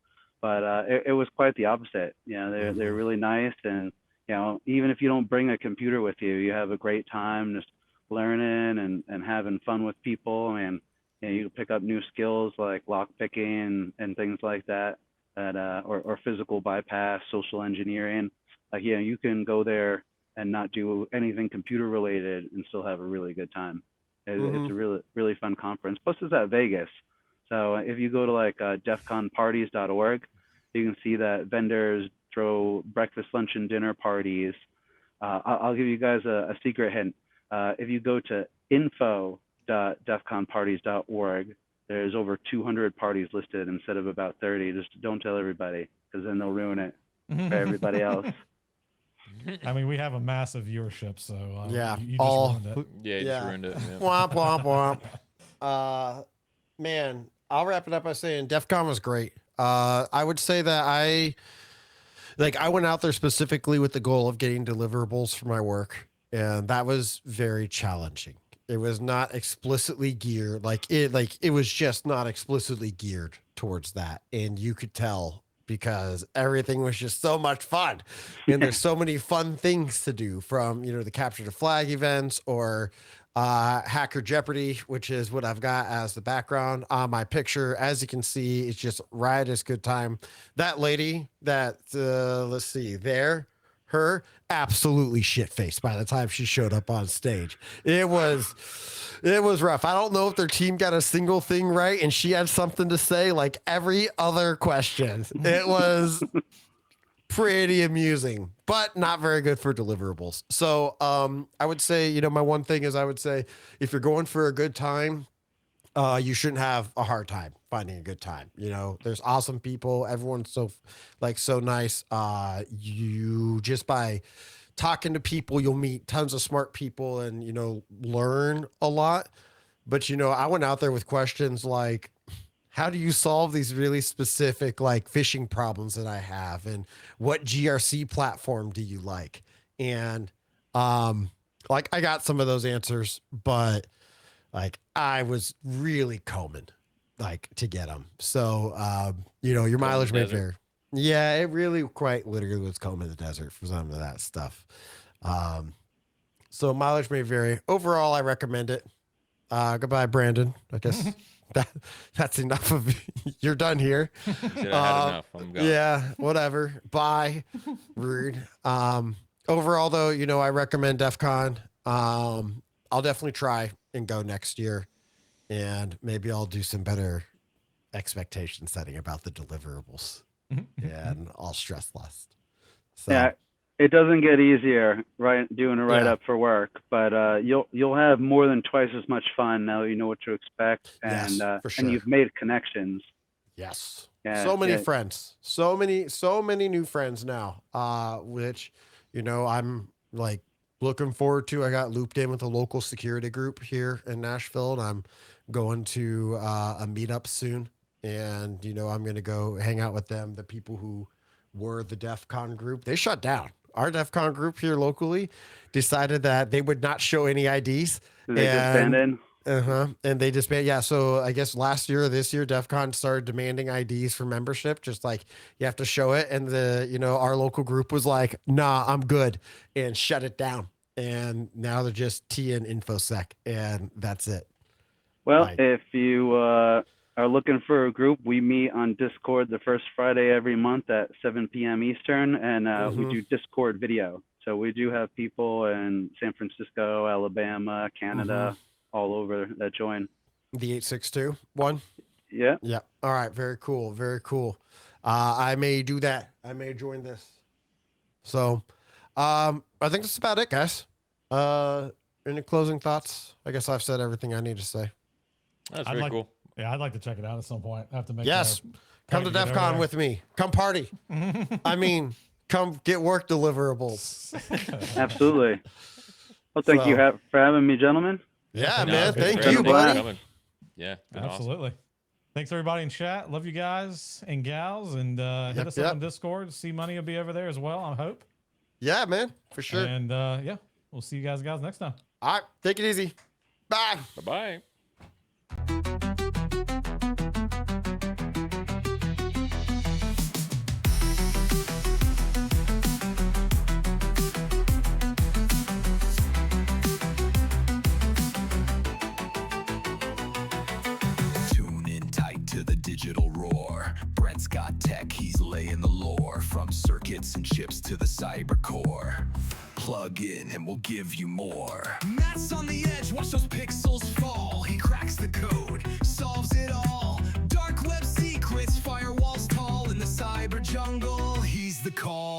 But it was quite the opposite. They're really nice. And, even if you don't bring a computer with you, you have a great time just learning and having fun with people. And you pick up new skills like lock picking and things like that, or physical bypass, social engineering. Like, you can go there and not do anything computer related and still have a really good time. It's a really, really fun conference. Plus, it's at Vegas. So if you go to like defconparties.org, you can see that vendors throw breakfast, lunch, and dinner parties. I'll give you guys a secret hint. If you go to info.defconparties.org, there's over 200 parties listed instead of about 30. Just don't tell everybody, because then they'll ruin it for everybody else. I mean, we have a massive viewership, so Yeah, you just all ruined it. Yeah, you just ruined it. Yeah. Womp womp womp. Man, I'll wrap it up by saying DEF CON was great. I would say that I went out there specifically with the goal of getting deliverables for my work, and that was very challenging. It was not explicitly geared, it was just not explicitly geared towards that, and you could tell, because everything was just so much fun. And there's so many fun things to do, from, the capture the flag events or Hacker Jeopardy, which is what I've got as the background on my picture. As you can see, it's just riotous good time. That lady that, let's see there, her absolutely shit-faced by the time she showed up on stage. It was rough. I don't know if their team got a single thing right, and she had something to say like every other question. It was pretty amusing, but not very good for deliverables. So I would say, my one thing is, I would say, if you're going for a good time, you shouldn't have a hard time finding a good time. There's awesome people. Everyone's so nice. You just by talking to people, you'll meet tons of smart people and, learn a lot. But, I went out there with questions like, how do you solve these really specific phishing problems that I have? And what GRC platform do you like? And I got some of those answers, but I was really combing like to get them. So, you know, your mileage may vary. Yeah, it really quite literally was comb in the desert for some of that stuff. So mileage may vary. Overall, I recommend it. Goodbye, Brandon. I guess that's enough of you're done here. Had enough. I'm going. Yeah, whatever. Bye. Rude. Overall, though, you know, I recommend DEFCON. I'll definitely try and go next year, and maybe I'll do some better expectation setting about the deliverables, and I'll stress less. So, yeah, it doesn't get easier, right? Doing a write up for work, but you'll have more than twice as much fun now that you know what to expect, and for sure. and you've made connections. Yes. Yeah, so many friends, so many new friends now, which, you know, I'm like looking forward to. I got looped in with a local security group here in Nashville, and I'm going to a meetup soon. And, you know, I'm going to go hang out with them. The people who were the DEFCON group, they shut down. Our DEFCON group here locally decided that they would not show any IDs. They disbanded. And they disbanded. Yeah. So I guess last year or this year, DEFCON started demanding IDs for membership. Just like you have to show it. And our local group was like, nah, I'm good, and shut it down. And now they're just T and InfoSec, and that's it. Well, if you are looking for a group, we meet on Discord the first Friday every month at 7 p.m. Eastern, and we do Discord video. So we do have people in San Francisco, Alabama, Canada, all over that join. The 862 one? Yeah. Yeah. All right. Very cool. Very cool. I may do that. I may join this. So I think that's about it, guys. Any closing thoughts? I guess I've said everything I need to say. That's very cool. Yeah, I'd like to check it out at some point. I have to make come to DEFCON with me. Come party. I mean, come get work deliverables. Absolutely. Well, thank you for having me, gentlemen. Yeah, man. Thank you, buddy. Yeah, absolutely. Awesome. Thanks everybody in chat. Love you guys and gals, and hit us up on Discord. See Money will be over there as well, I hope. Yeah, man, for sure. And we'll see you guys next time. All right, take it easy. Bye. Bye-bye. Digital roar. Brent's got tech, he's laying the lore. From circuits and chips to the cyber core. Plug in and we'll give you more. Matt's on the edge, watch those pixels fall. He cracks the code, solves it all. Dark web secrets, firewalls tall. In the cyber jungle, he's the call.